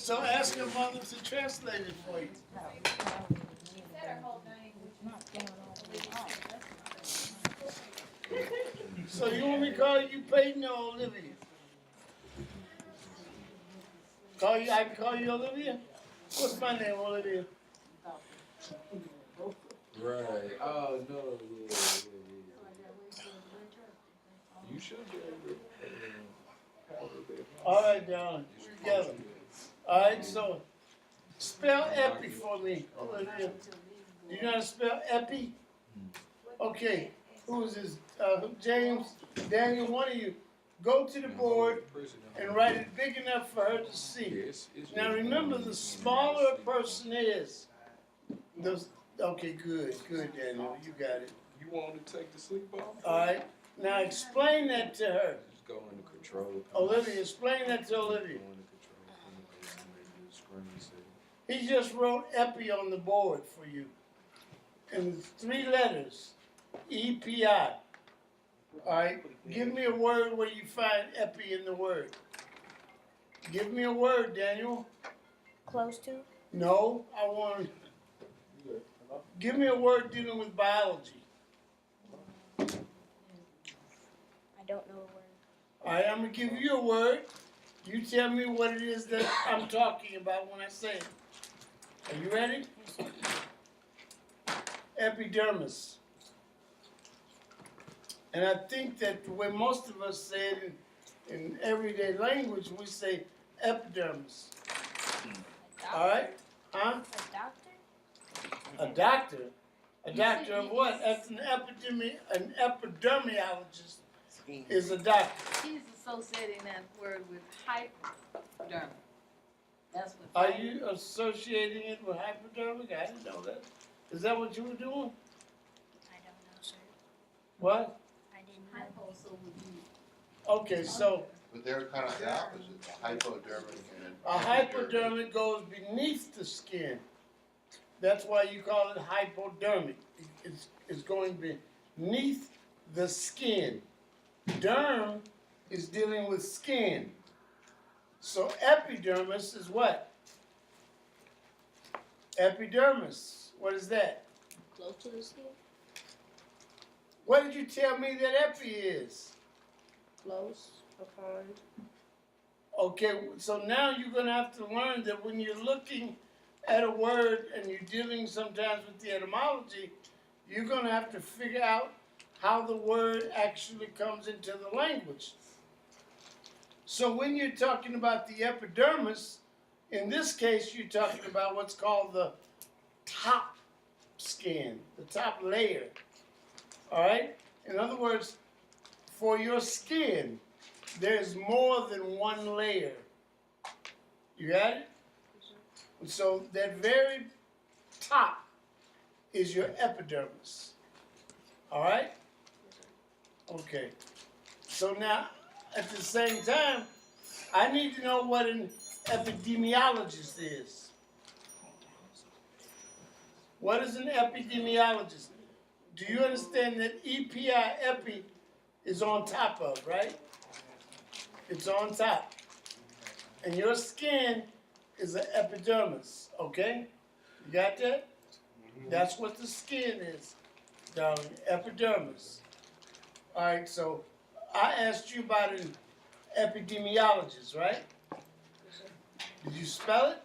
So ask your mother to translate it for you. So you want me to call you Peyton or Olivia? I can call you Olivia? What's my name, Olivia? Right. Oh no. Yeah. You should be able to. All right, darling. We're together. All right, so spell epi for me, Olivia. Do you know how to spell epi? Okay. Who is this? James, Daniel, one of you. Go to the board and write it big enough for her to see. Now remember, the smaller a person is, okay, good, Daniel, you got it. You want to take the sleep off? All right. Now explain that to her. Just go into control. Olivia, explain that to Olivia. He just wrote epi on the board for you. And it's 3 letters. E-P-I. All right. Give me a word where you find epi in the word. Give me a word, Daniel. Close to? No, I want. Give me a word dealing with biology. I don't know a word. All right, I'm gonna give you a word. You tell me what it is that I'm talking about when I say it. Are you ready? Epidermis. And I think that the way most of us say it in everyday language, we say epidermis. All right? Huh? A doctor? A doctor? A doctor of what? That's an epidermiologist is a doctor. He's associating that word with hypodermic. That's what. Are you associating it with hypodermic? I didn't know that. Is that what you were doing? I don't know, sir. What? I didn't know. Hypo, so would you. Okay, so But they're kind of the opposite, the hypodermic and a hypodermic goes beneath the skin. That's why you call it hypodermic. It's going beneath the skin. Derm is dealing with skin. So epidermis is what? Epidermis. What is that? Close to the skin? What did you tell me that epi is? Close, upon. Okay, so now you're going to have to learn that when you're looking at a word and you're dealing sometimes with the etymology, you're going to have to figure out how the word actually comes into the language. So when you're talking about the epidermis, in this case, you're talking about what's called the top skin, the top layer. All right? In other words, for your skin, there's more than one layer. You got it? So that very top is your epidermis. All right? Okay. So now, at the same time, I need to know what an epidemiologist is. What is an epidemiologist? Do you understand that EPI, epi, is on top of, right? It's on top. And your skin is an epidermis, okay? You got that? That's what the skin is, darling, epidermis. All right, so I asked you about an epidemiologist, right? Did you spell it?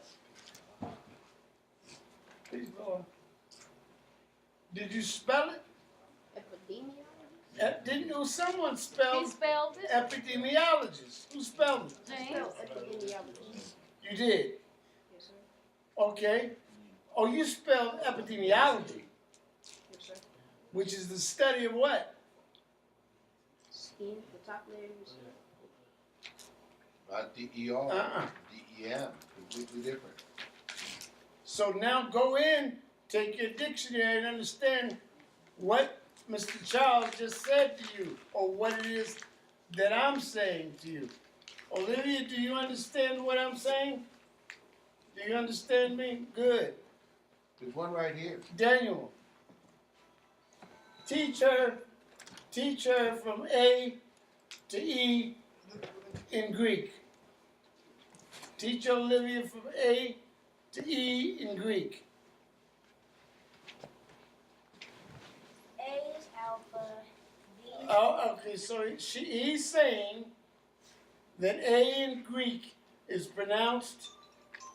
Please go on. Did you spell it? Epidemiologist? Didn't you? Someone He spelled spelled it. epidemiologist. Who spelled it? James. Epidemiologist. You did. Yes, sir. Okay. Oh, you spelled epidemiology, Yes, sir. which is the study of what? Skin, the top layer of your skin. not D-E-R, Uh-uh. D-E-M, completely different. So now go in, take your dictionary and understand what Mr. Charles just said to you, or what it is that I'm saying to you. Olivia, do you understand what I'm saying? Do you understand me? Good. There's one right here. Daniel, teach her from A to E in Greek. Teach Olivia from A to E in Greek. A is alpha, B is Oh, okay, so he's saying that A in Greek is pronounced,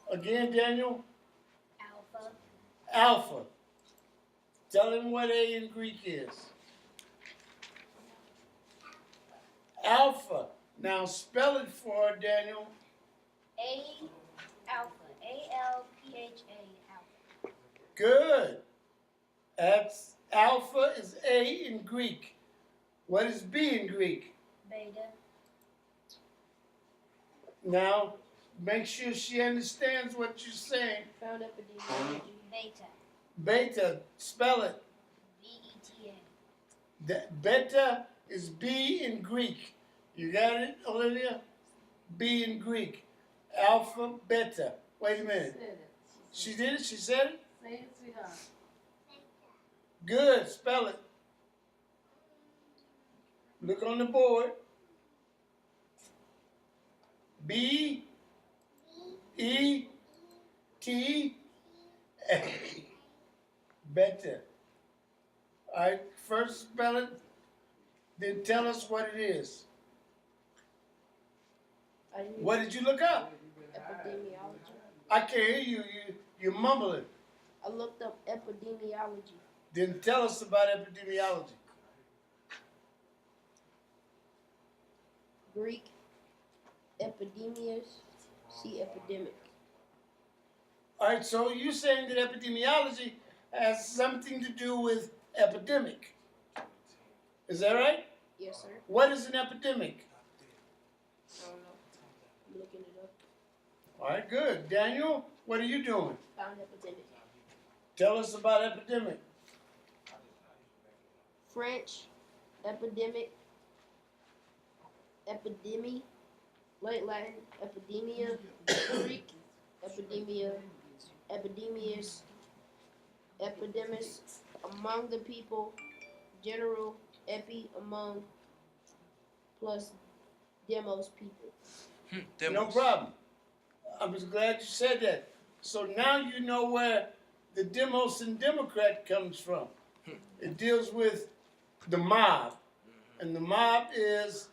again, Daniel, alpha, alpha. Tell him what A in Greek is. Alpha. Now spell it for her, Daniel. A alpha, A-L-P-H-A, alpha. Good. That's alpha is A in Greek. What is B in Greek? Beta, Now, make sure she understands what you're saying. found epidemiology. Beta, Beta, spell it. B-E-T-A. Beta is B in Greek. You got it, Olivia? B in Greek. Alpha, beta. Wait a minute. Said it. She did it? She said it? Say it, sweetheart. Good. Spell it. Look on the board. B E T A. Beta. All right. First spell it, then tell us what it is. What did you look up? Epidemiology. I can't hear you. You're mumbling. I looked up epidemiology. Then tell us about epidemiology. Greek, epidemias, see epidemic. All right, so you're saying that epidemiology has something to do with epidemic. Is that right? Yes, sir. What is an epidemic? I don't know. I'm looking it up. All right, good. Daniel, what are you doing? Found epidemic. Tell us about epidemic. French, epidemic, epidemi, late Latin, epidemia, Greek, epidemia, epidemias, epidemis, among the people, general, epi, among, plus demos, people. No problem. I'm just glad you said that. So now you know where the demos and Democrat comes from. It deals with the mob. And the mob is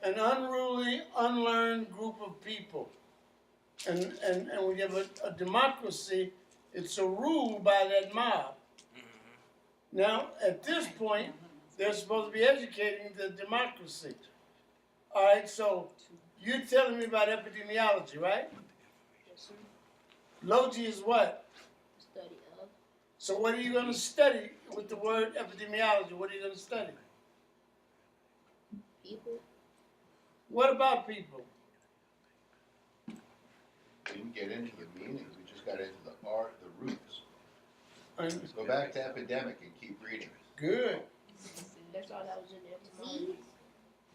an unruly, unlearned group of people. And when you have a democracy, it's a rule by that mob. Now, at this point, they're supposed to be educating the democracy. All right, so you're telling me about epidemiology, right? Yes, sir. Logi is what? Study of. So what are you going to study with the word epidemiology? What are you going to study? People. What about people? We didn't get into the meaning, we just got into the art, the roots. Go back to epidemic and keep reading. Good. That's all that was in there. Disease.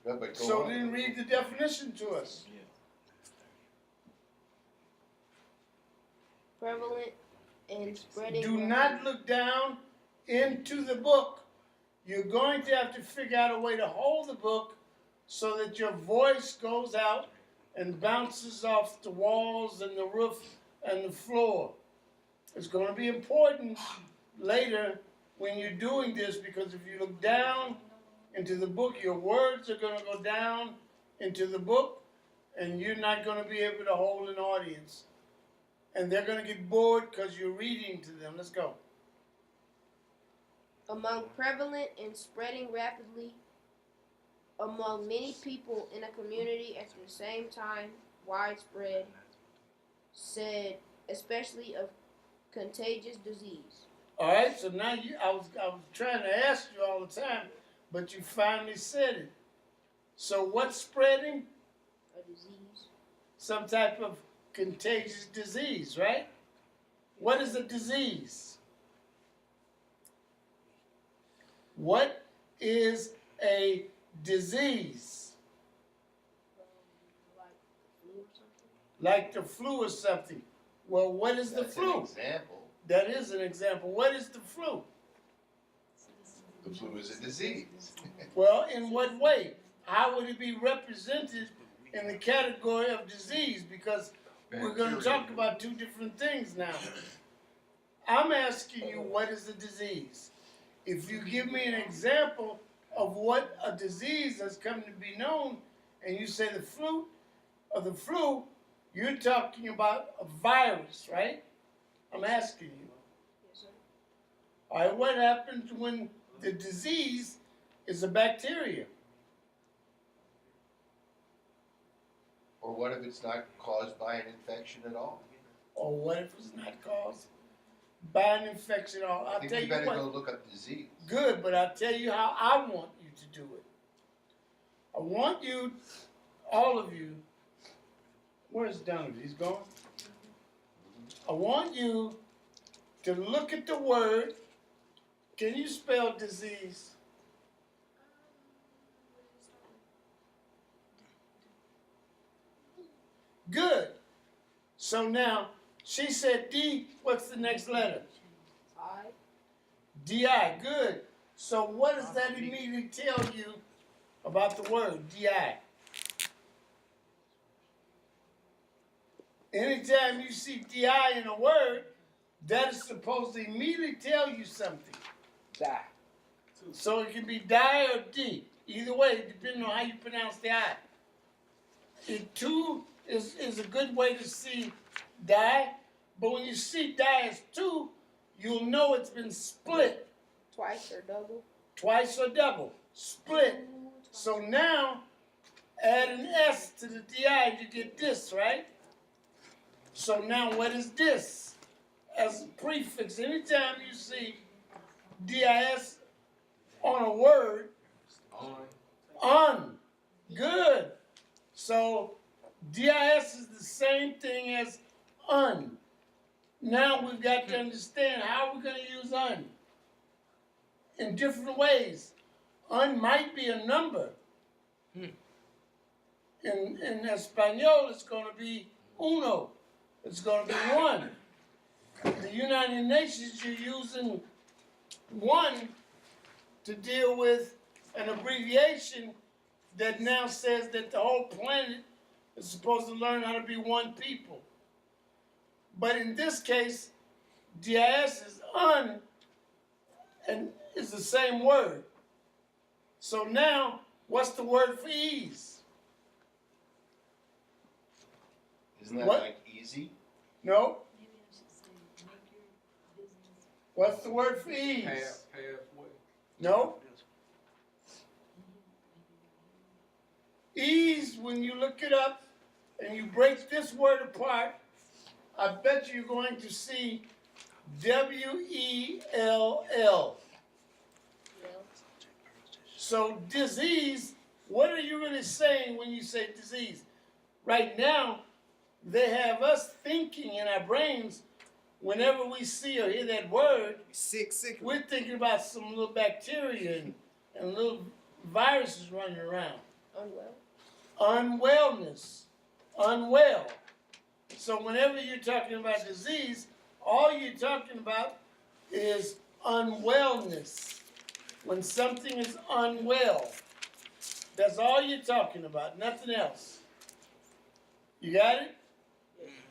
But go So on. then read the definition to us. Prevalent and spreading. Do not look down into the book. You're going to have to figure out a way to hold the book so that your voice goes out and bounces off the walls and the roof and the floor. It's going to be important later when you're doing this, because if you look down into the book, your words are going to go down into the book and you're not going to be able to hold an audience. And they're going to get bored because you're reading to them. Let's go. Among prevalent and spreading rapidly among many people in a community at the same time, widespread, said, especially of contagious disease. All right, so now I was trying to ask you all the time, but you finally said it. So what's spreading? A disease. Some type of contagious disease, right? What is a disease? What is a disease? Like the flu or something. Like the flu or something. Well, what is the That's flu? an example. That is an example. What is the flu? The flu is a disease. Well, in what way? How would it be represented in the category of disease? Because we're gonna talk about two different things now. I'm asking you, what is a disease? If you give me an example of what a disease has come to be known, and you say the flu, you're talking about a virus, right? I'm asking you. Yes, sir. All right, what happens when the disease is a bacteria? Or what if it's not caused by an infection at all? Or what if it's not caused by an infection? I I'll think tell you you better what. go look up disease. Good, but I'll tell you how I want you to do it. I want you, all of you, where's Donovan? He's gone? I want you to look at the word. Can you spell disease? Good. So now, she said D, what's the next letter? I. D-I, good. So what does that immediately tell you about the word D-I? Anytime you see D-I in a word, that is supposed to immediately tell you something. Die. So it can be die or D. Either way, depending on how you pronounce the I. It too is a good way to see die, but when you see die as two, you'll know it's been split. Twice or double. Twice or double. Split. So now, add an S to the DI, you get this, right? So now what is this? As a prefix, anytime you see DIS on a word, on. Good. So DIS is the same thing as un. Now we've got to understand how we're going to use un in different ways. Un might be a number. In Espanol, it's going to be uno. It's going to be one. The United Nations, you're using one to deal with an abbreviation that now says that the whole planet is supposed to learn how to be one people. But in this case, DIS is un and is the same word. So now, what's the word for ease? Isn't that What? like easy? No? What's the word for ease? Halfway. No? Ease, when you look it up and you break this word apart, I bet you're going to see W-E-L-L. So disease, what are you really saying when you say disease? Right now, they have us thinking in our brains, whenever we see or hear that word, Sick. we're thinking about some little bacteria and little viruses running around. Unwell. Unwellness. Unwell. So whenever you're talking about disease, all you're talking about is unwellness. When something is unwell, that's all you're talking about, nothing else. You got it?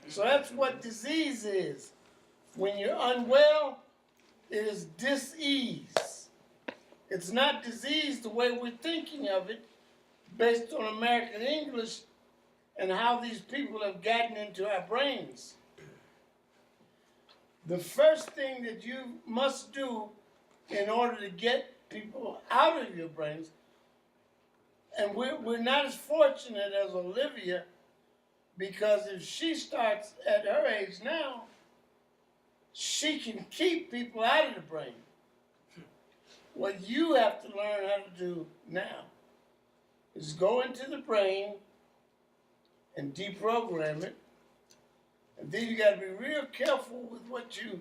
So that's what disease is. When you're unwell, it is dis-ease. It's not disease the way we're thinking of it, based on American English and how these people have gotten into our brains. The first thing that you must do in order to get people out of your brains, and we're not as fortunate as Olivia, because if she starts at her age now, she can keep people out of the brain. What you have to learn how to do now is go into the brain and deprogram it. And then you got to be real careful with what you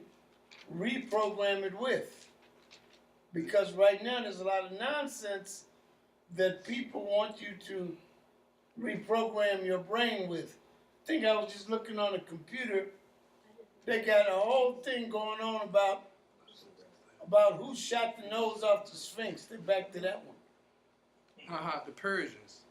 reprogram it with. Because right now there's a lot of nonsense that people want you to reprogram your brain with. I think I was just looking on a computer. They got a whole thing going on about who shot the nose off the Sphinx. They're back to that one. The Persians.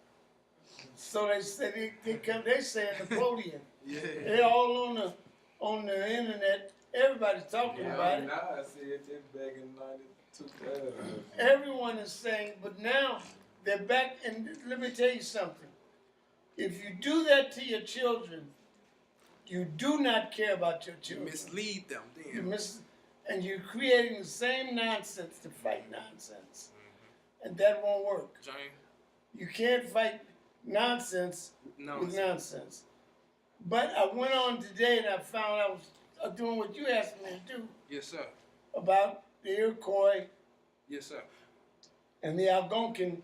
So they say they say Napoleon. Yeah. They're all on the internet. Everybody's talking about it. Now I see it back in 92. Everyone is saying, but now they're back. And let me tell you something. If you do that to your children, you do not care about your You children. mislead them You then. and you're creating the same nonsense to fight nonsense. And that won't work. James? You can't fight nonsense No. with nonsense. But I went on today and I found I was doing what you asked me to do Yes, sir. about the Iroquois Yes, sir. and the Algonquin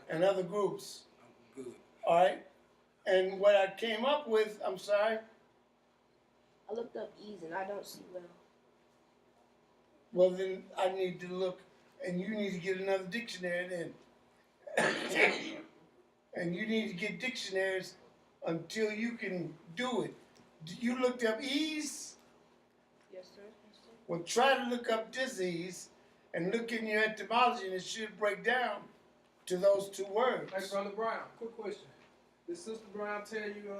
and other groups. I'm good. All right? And what I came up with, I'm sorry, I looked up ease and I don't see well. well then I need to look, and you need to get another dictionary then. And you need to get dictionaries until you can do it. You looked up ease? Yes, sir. Yes, sir. Well, try to look up disease and look in your etymology, and it should break down to those two words. Hey, Brother Brown, quick question. Did Sister Brown tell you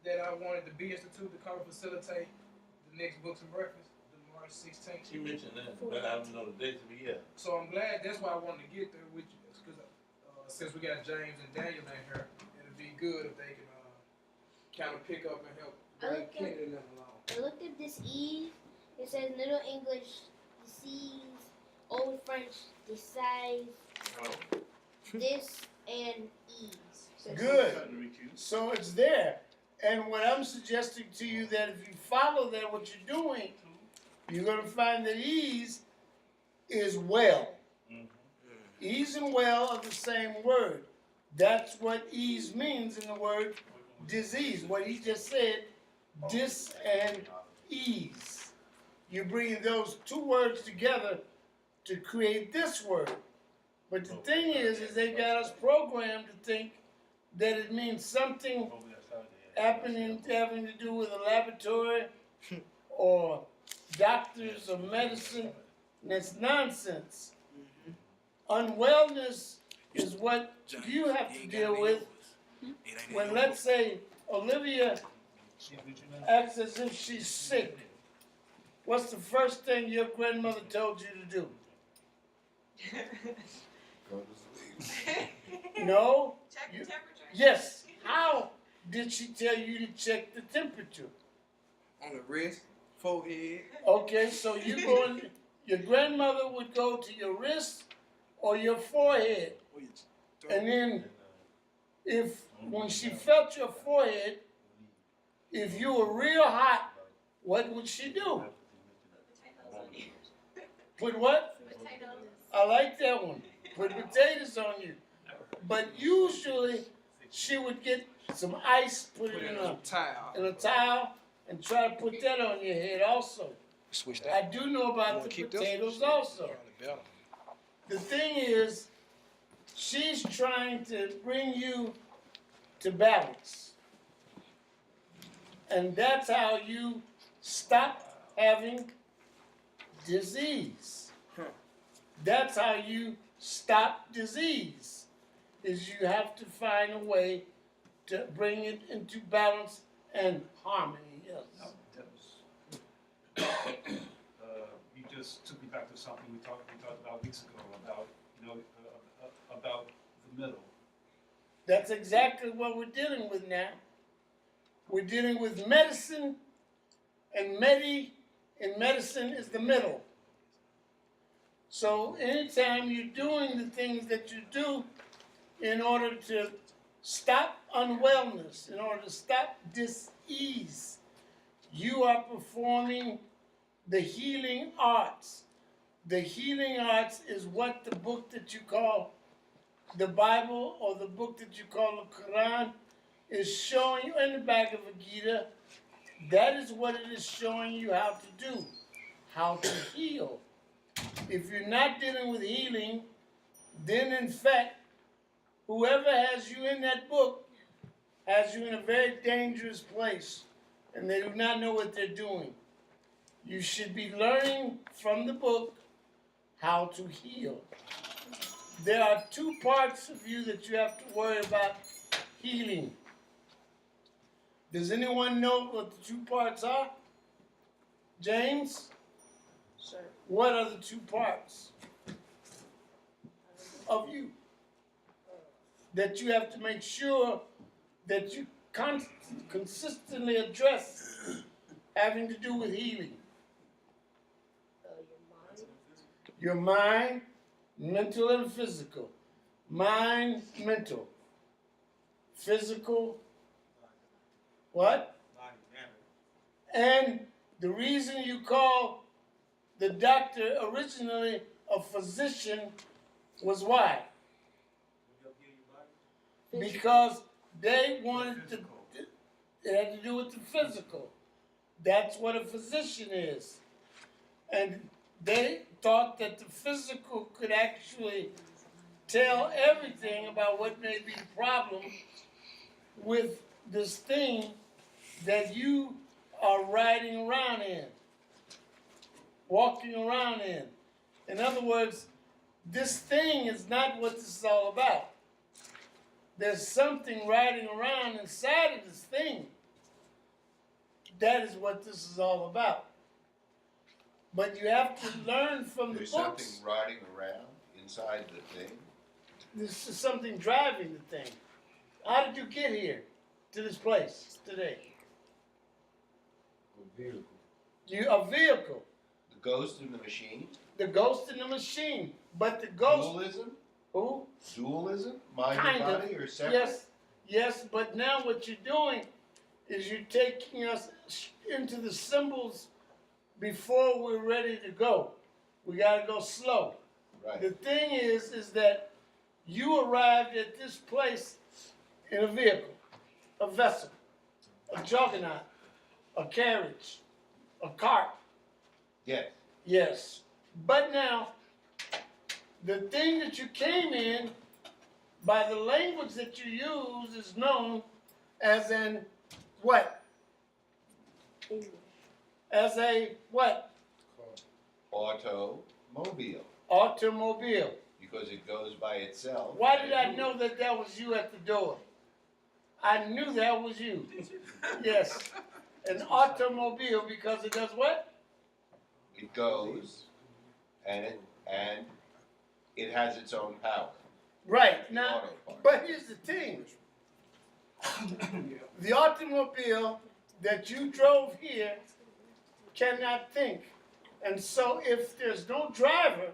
that I wanted the B Institute to come and facilitate the next Books and Breakfast, the March 16th? She mentioned that, but I don't know the dates, but yeah. So I'm glad, that's why I wanted to get there with you, because since we got James and Daniel in here, it'd be good if they can kind of pick up and help bring Okay. Kenny and them along. I looked at this Eve. It says Middle English, disease, Old French, decise, this, and ease. Good. Trying to reach you. So it's there. And what I'm suggesting to you that if you follow that, what you're doing, you're going to find that ease is well. Mhm. Ease and well are the same word. That's what ease means in the word disease. What he just said, dis and ease. You're bringing those two words together to create this word. But the thing is they got us programmed to think that it means something Over that side there. having to do with a laboratory or doctors or medicine. And that's nonsense. Unwellness is what James, you have to ain't deal got any with yours. It ain't in when, your let's book. say, Olivia She with you now? acts as if she's sick. What's the first thing your grandmother told you to do? Go to sleep. No? Check the You- temperature. Yes. How did she tell you to check the temperature? On the wrist, forehead. Okay, so your grandmother would go to your wrist or your forehead. Or your throat. And then when she felt your forehead, if you were real hot, what would she do? Potatoes on you. Put what? Potatoes. I like that one. Put potatoes on you. But usually she would get some ice, put Put it it in on a a towel. towel, and try to put that on your head also. Switch I that. do know You about wanna the keep this? potatoes Shit, also. probably better. The thing is, she's trying to bring you to balance. And that's how you stop having disease. That's how you stop disease, is you have to find a way to bring it into balance and harmony, yes. You just took me back to something we talked about weeks ago about, about the middle. That's exactly what we're dealing with now. We're dealing with medicine, and in medicine is the middle. So anytime you're doing the things that you do in order to stop unwellness, in order to stop dis-ease, you are performing the healing arts. The healing arts is what the book that you call the Bible or the book that you call the Quran is showing you in the back of a Gita. That is what it is showing you how to do, how to heal. If you're not dealing with healing, then in fact, whoever has you in that book has you in a very dangerous place, and they do not know what they're doing. You should be learning from the book how to heal. There are two parts of you that you have to worry about healing. Does anyone know what the two parts are? James, Sir. what are the two parts of you that you have to make sure that you consistently address having to do with healing? Your mind. Your mind, mental and physical. Mind, mental. Physical, what? And the reason you call the doctor originally a physician was why? Because they wanted to, it had to do with the physical. That's what a physician is. And they thought that the physical could actually tell everything about what may be the problem with this thing that you are riding around in, walking around in. In other words, this thing is not what this is all about. There's something riding around inside of this thing. That is what this is all about. But you have to learn from the There's books. something riding around inside the thing. This is something driving the thing. How did you get here to this place today? A vehicle. The ghost in the machine. The ghost in the machine. But the ghost. Dualism? Who? Dualism? Mind Kind and of. body or separate? Yes, yes, but now what you're doing is you're taking us into the symbols before we're ready to go. We gotta go slow. Right. The thing is that you arrived at this place in a vehicle, a vessel, a juggernaut, a carriage, a cart. Yes. Yes. But now, the thing that you came in, by the language that you use, is known as an what? English. As a what? Automobile. Automobile. Because it goes by itself. Why did I know that that was you at the door? I knew that was you. Yes. An automobile because it does what? It goes and it has its own power. Right. Now, Auto part. but here's the thing. The automobile that you drove here cannot think. And so if there's no driver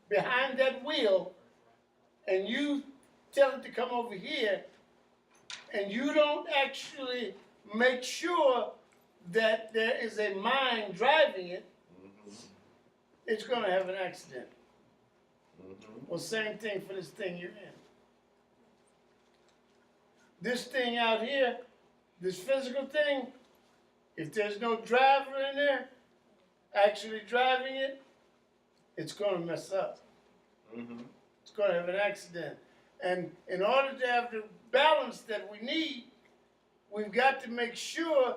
behind that wheel and you tell it to come over here and you don't actually make sure that there is a mind driving it, it's going to have an accident. Well, same thing for this thing you're in. This thing out here, this physical thing, if there's no driver in there actually driving it, it's going to mess up. It's going to have an accident. And in order to have the balance that we need, we've got to make sure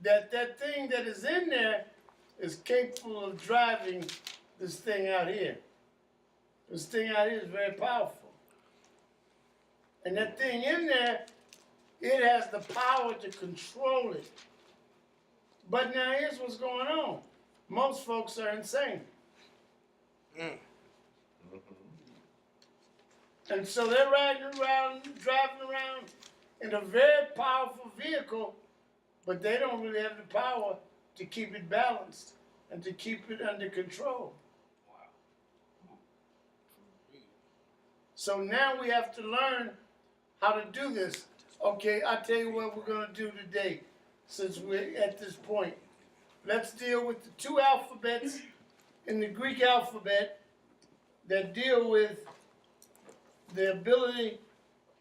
that that thing that is in there is capable of driving this thing out here. This thing out here is very powerful. And that thing in there, it has the power to control it. But now here's what's going on. Most folks are insane. And so they're riding around, driving around in a very powerful vehicle, but they don't really have the power to keep it balanced and to keep it under control. So now we have to learn how to do this. Okay, I'll tell you what we're going to do today, since we're at this point. Let's deal with the two alphabets in the Greek alphabet that deal with the ability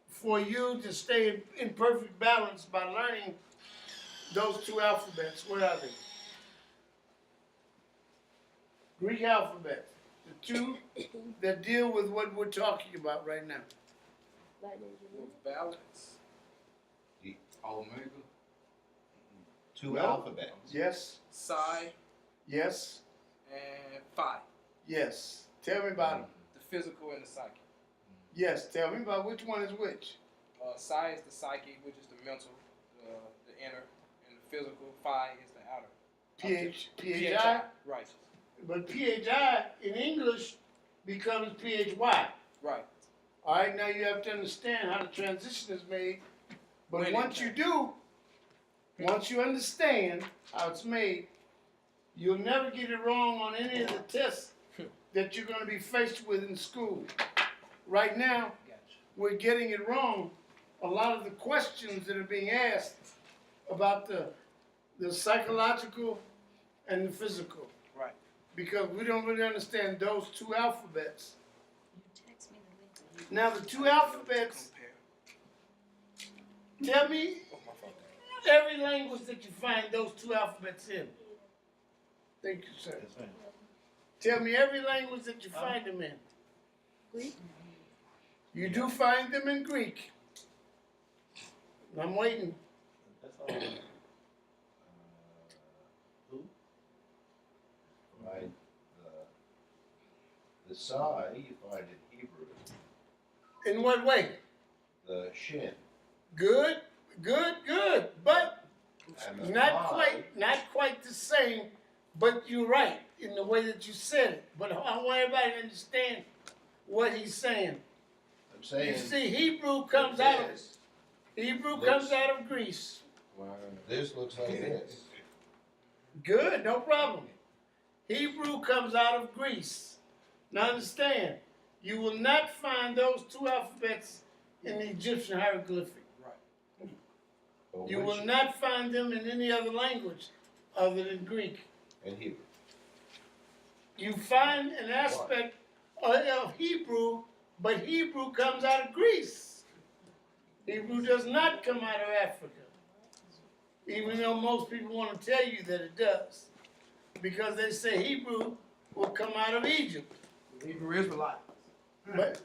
for you to stay in perfect balance by learning those two alphabets. What are they? Greek alphabet. The two that deal with what we're talking about right now. Balance. Omega. Two No. alphabets. Yes, Psi yes, and Phi. yes. Tell me about them. The physical and the psychic. Yes, tell me about which one is which. Psi is the psyche, which is the mental, the inner, and the physical. Phi is the outer. PHI? Right. But PHI in English becomes PHY. Right. All right, now you have to understand how the transition is made. But When once it you do, once you understand how it's made, you'll never get it wrong on any of the tests that you're going to be faced with in school. Right now, we're getting it wrong. A lot of the questions that are being asked about the psychological and the physical. Right. Because we don't really understand those two alphabets. Text me the link. Now the two alphabets, tell me every language that you find those two alphabets in. Thank you, sir. Yes, ma'am. Tell me every language that you find them in. Greek. You do find them in Greek. I'm waiting. That's all. Who? Right, the Psi, you find in Hebrew, In what way? the Shin. Good, good, good. But And the not Phi, quite the same. But you're right in the way that you said it. But I want everybody to understand what he's saying. I'm saying. You see, Hebrew comes out of this. Greece. This looks like this. Good, no problem. Hebrew comes out of Greece. Now understand, you will not find those two alphabets in the Egyptian hieroglyphic. But You which- will not find them in any other language other than Greek. And Hebrew. You find an aspect of Hebrew, but Hebrew comes out of Greece. Hebrew does not come out of Africa. Even though most people want to tell you that it does. Because they say Hebrew will come out of Egypt. Hebrew Israelite. But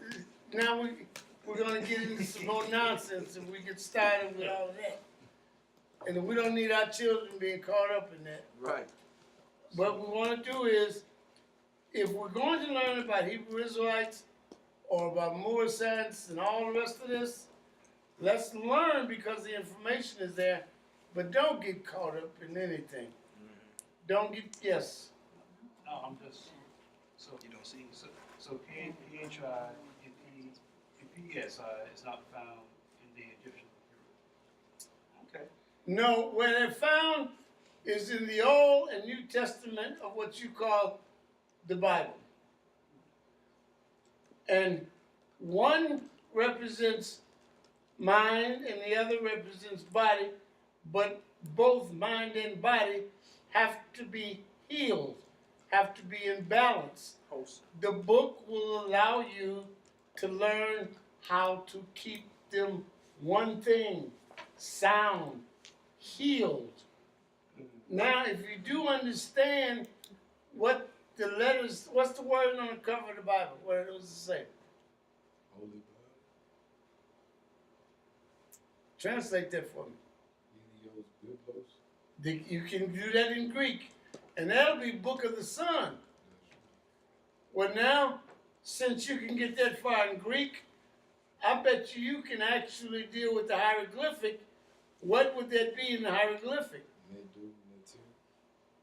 now we're going to get into some more nonsense if we get started with all of that. And we don't need our children being caught up in that. Right. What we want to do is, if we're going to learn about Hebrew Israelites or about Moor science and all the rest of this, let's learn because the information is there, but don't get caught up in anything. Don't get, yes. No, I'm just, so. You don't see. So PHI and PSI is not found in the Egyptian period. Okay. No, where they're found is in the Old and New Testament of what you call the Bible. And one represents mind and the other represents body, but both mind and body have to be healed, have to be in balance. The book will allow you to learn how to keep them one thing, sound, healed. Now, if you do understand what the letters, what's the word on the cover of the Bible? What does it say? Holy Translate that for me. Bible. You can do that in Greek, and that'll be Book of the Sun. Well, now, since you can get that far in Greek, I bet you can actually deal with the hieroglyphic. What would that be in the hieroglyphic?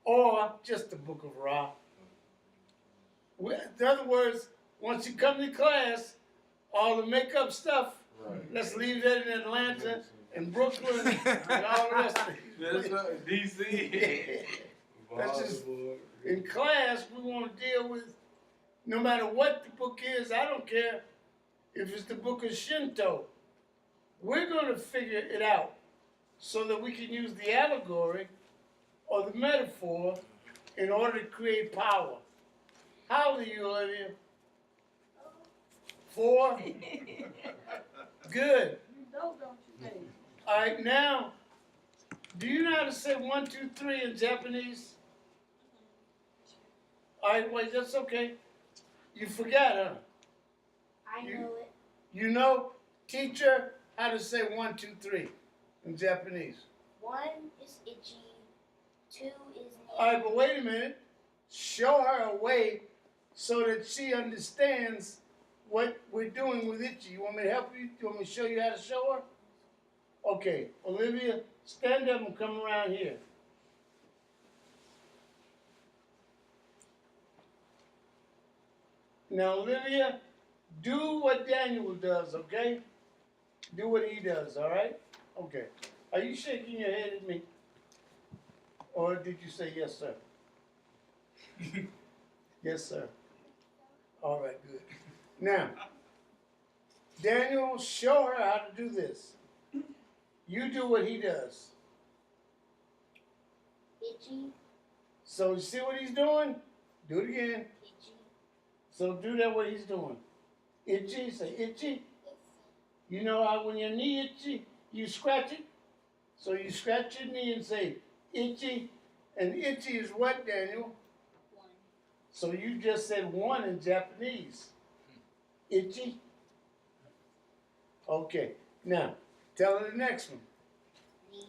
Or just the Book of Ra. In other words, once you come to class, all the makeup stuff, let's leave that in Atlanta and Brooklyn and all the rest of it. DC. That's just, in class, we want to deal with, no matter what the book is, I don't care if it's the book of Shinto. We're going to figure it out so that we can use the allegory or the metaphor in order to create power. How old are you, Olivia? 4? Good. You know, don't you, baby? All right, now, do you know how to say 1, 2, 3 in Japanese? All right, wait, that's okay. You forgot, huh? I know it. You know, teacher, how to say 1, 2, 3 in Japanese. 1 is itchy. 2 is All right, but wait a minute. Show her a way so that she understands what we're doing with Itchy. You want me to help you? You want me to show you how to show her? Okay, Olivia, stand up and come around here. Now, Olivia, do what Daniel does, okay? Do what he does, all right? Okay. Are you shaking your head at me? Or did you say yes, sir? Yes, sir. All right, good. Now, Daniel, show her how to do this. You do what he does. Itchy, So you see what he's doing? Do it again. itchy, So do that what he's doing. Itchy, say itchy. You know how when your knee itchy, you scratch it? So you scratch your knee and say itchy. And itchy is what, Daniel? one, So you just said one in Japanese. Itchy. Okay. Now, tell her the next one. knee,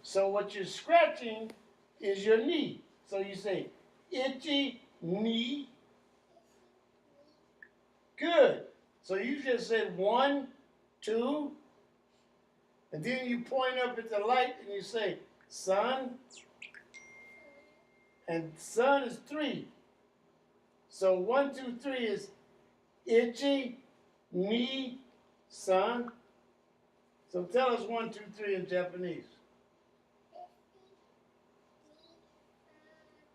So what you're scratching is your knee. So you say itchy knee. Good. So you just said 1, 2, and then you point up at the light and you say sun, and sun is 3. So 1, 2, 3 is itchy knee sun. So tell us 1, 2, 3 in Japanese.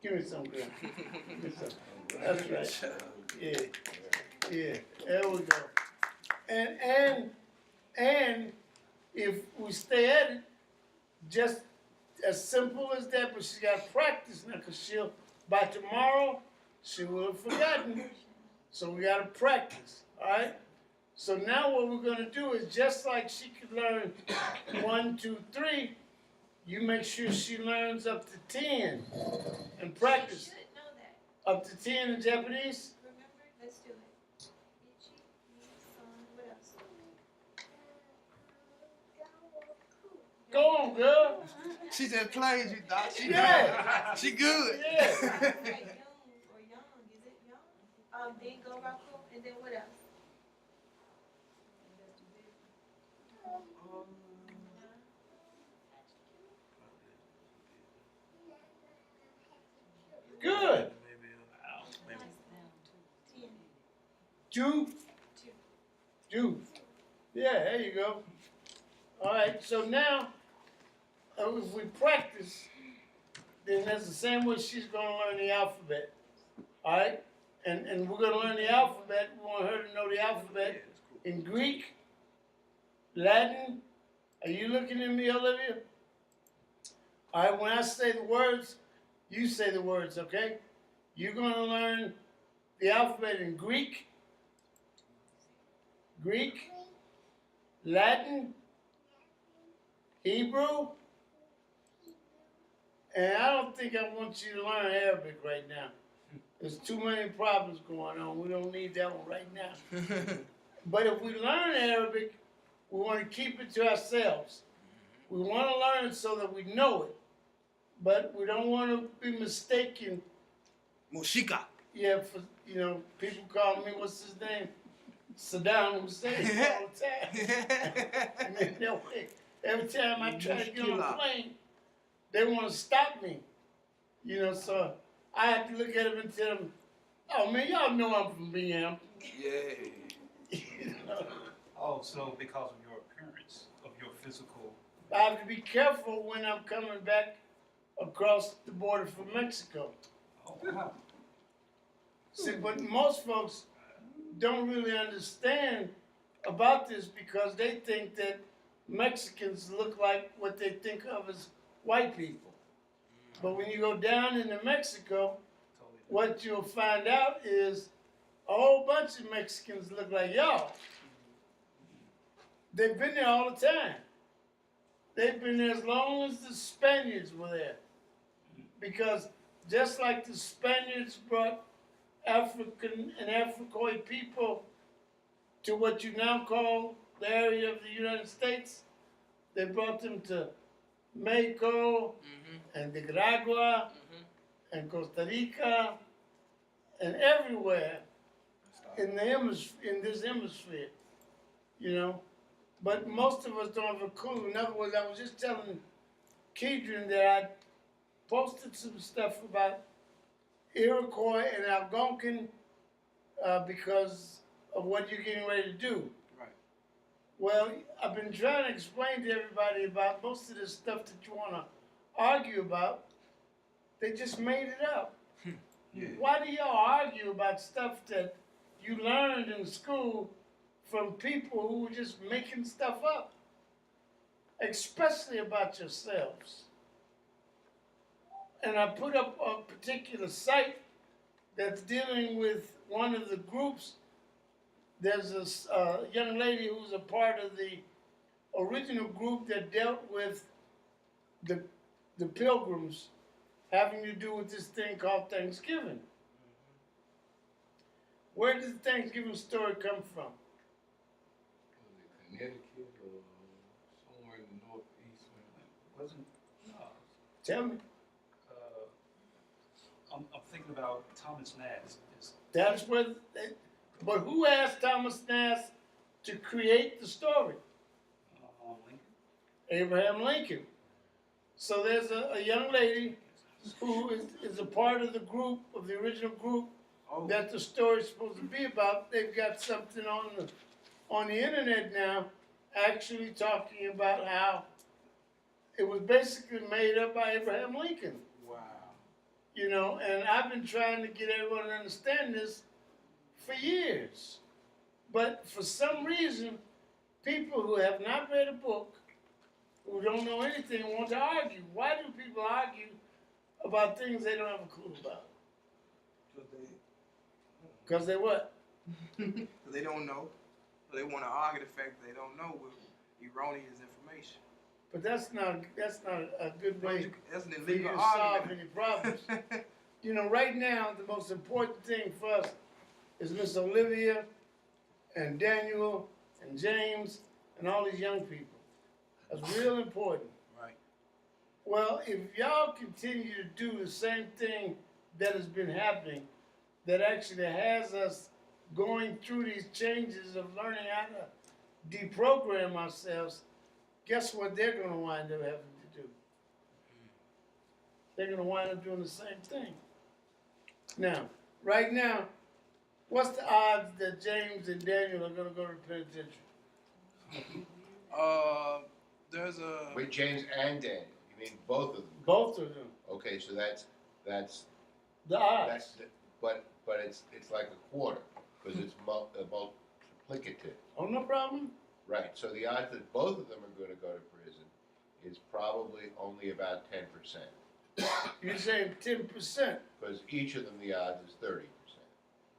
Give me some, girl. Give me some. That's right. Yeah. Yeah. There we go. And if we stay at it, just as simple as that, but she's got to practice now, because by tomorrow, she will have forgotten. So we got to practice, all right? So now what we're going to do is just like she could learn 1, 2, 3, you make sure she learns up to 10 and practice. You should know that. Up to 10 in Japanese? Remember? Let's do it. Itchy, knee, sun, what else? Go on, girl. She just plays you, dog. She Yeah. She good. Yeah. Like young or young, is it young? Then go Raku, and then what else? Good. 10. Do. Do. Yeah, there you go. All right, so now, if we practice, then that's the same way she's going to learn the alphabet. All right? And we're going to learn the alphabet. We want her to know the alphabet in Greek, Latin. Are you looking at me, Olivia? All right, when I say the words, you say the words, okay? You're going to learn the alphabet in Greek, Latin, Hebrew, and I don't think I want you to learn Arabic right now. There's too many problems going on. We don't need that one right now. But if we learn Arabic, we want to keep it to ourselves. We want to learn it so that we know it. But we don't want to be mistaken. Mushika. Yeah, for, people call me, what's his name? Saddam Hussein all the time. And then every time I try to get on a plane, they want to stop me. So I have to look at them and tell them, oh man, y'all know I'm from BM. Yeah. Oh, so because of your appearance, of your physical. I have to be careful when I'm coming back across the border from Mexico. Oh, wow. See, but most folks don't really understand about this because they think that Mexicans look like what they think of as white people. But when you go down into Mexico, Totally. what you'll find out is a whole bunch of Mexicans look like y'all. They've been there all the time. They've been there as long as the Spaniards were there. Because just like the Spaniards brought African and Africoid people to what you now call the area of the United States, they brought them to Mexico and Nicaragua and Costa Rica and everywhere. in this hemisphere, you know. But most of us don't have a clue. In other words, I was just telling Kedron that I posted some stuff about Iroquois and Algonquin because of what you're getting ready to do. Right. Well, I've been trying to explain to everybody about most of the stuff that you want to argue about. They just made it up. Yeah. Why do y'all argue about stuff that you learned in school from people who were just making stuff up? Especially about yourselves. And I put up a particular site that's dealing with one of the groups. There's this young lady who's a part of the original group that dealt with the pilgrims having to do with this thing called Thanksgiving. Where does the Thanksgiving story come from? Was it Connecticut or somewhere in the northeast? Wasn't, no, Tell me. I'm thinking about Thomas Nast. That's where, but who asked Thomas Nast to create the story? Lincoln? Abraham Lincoln. So there's a young lady who is a part of the group, of the original group, Oh. that the story's supposed to be about. They've got something on the internet now actually talking about how it was basically made up by Abraham Lincoln. Wow. You know, and I've been trying to get everyone to understand this for years. But for some reason, people who have not read a book, who don't know anything, want to argue. Why do people argue about things they don't have a clue about? Because they what? They don't know. They want to argue the fact that they don't know with erroneous information. But that's not a good way That's an for you illegal to solve argument. any problems. You know, right now, the most important thing for us is Miss Olivia and Daniel and James and all these young people. That's real important. Right. Well, if y'all continue to do the same thing that has been happening, that actually has us going through these changes of learning how to deprogram ourselves, guess what they're going to wind up having to do? They're going to wind up doing the same thing. Now, right now, what's the odds that James and Daniel are going to go to the penitentiary? There's a. Wait, James and Daniel, you mean both of them? Both of them. Okay, so that's, The odds. but it's like a quarter, because it's multiplicative. Oh, no problem. Right, so the odds that both of them are gonna go to prison is probably only about 10%. You're saying 10%. Because each of them, the odds is 30%.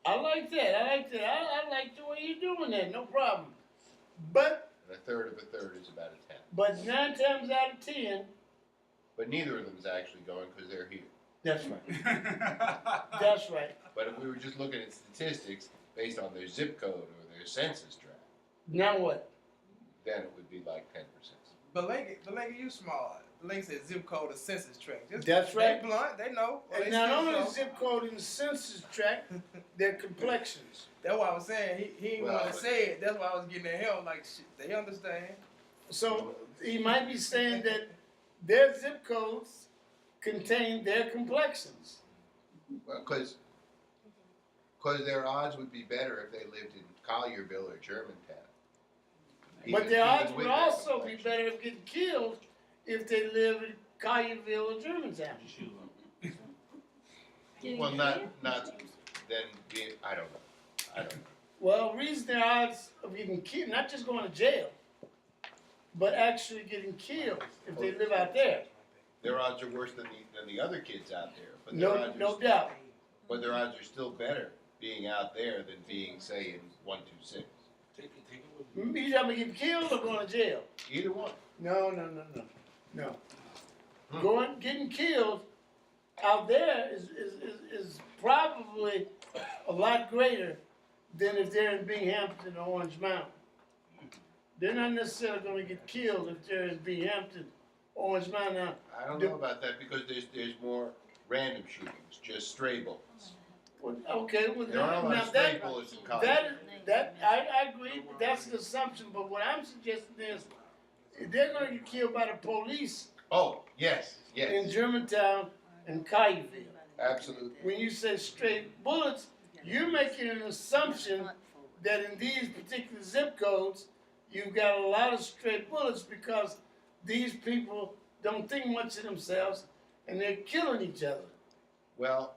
I like that. I like that. I like the way you're doing that. No problem. But And a third of a third is about a 10. but 9 times out of 10, But neither of them is actually going because they're here. that's right. That's right. But if we were just looking at statistics based on their zip code or their census tract, Now what? then it would be like 10%. But Lincoln, you smart. Lincoln said zip code or census tract. That's right. They blunt. They know. Or And they not still only know. the zip code and the census tract, their complexions. That's why I was saying he didn't Well, want to say it. That's why I was getting at him. Like shit, they understand. So he might be saying that their zip codes contain their complexions. Well, because their odds would be better if they lived in Collierville or Germantown. But Even- their even odds with would their also be complexion. better of getting killed if they live in Collierville or Germantown. Well, not then. I don't know. Well, reason their odds of getting killed, not just going to jail, but actually getting killed if they live out there. Their odds are worse than the other kids out there. But their No, odds no are, doubt. But their odds are still better being out there than being, say, in 126. You talking about getting killed or going to jail? Either one. No. Getting killed out there is probably a lot greater than if they're in Binghamton or Orange Mountain. They're not necessarily going to get killed if they're in Binghamton, Orange Mountain. Now, I don't know about that because there's more random shootings, just stray bullets. Well, okay, well, There aren't a lot now of stray that, bullets in college. I agree, but that's an assumption, but what I'm suggesting is, if they're gonna get killed by the police Oh, yes, in yes, Germantown and Collierville, absolutely. when you say straight bullets, you're making an assumption that in these particular zip codes, you've got a lot of stray bullets because these people don't think much of themselves and they're killing each other. Well,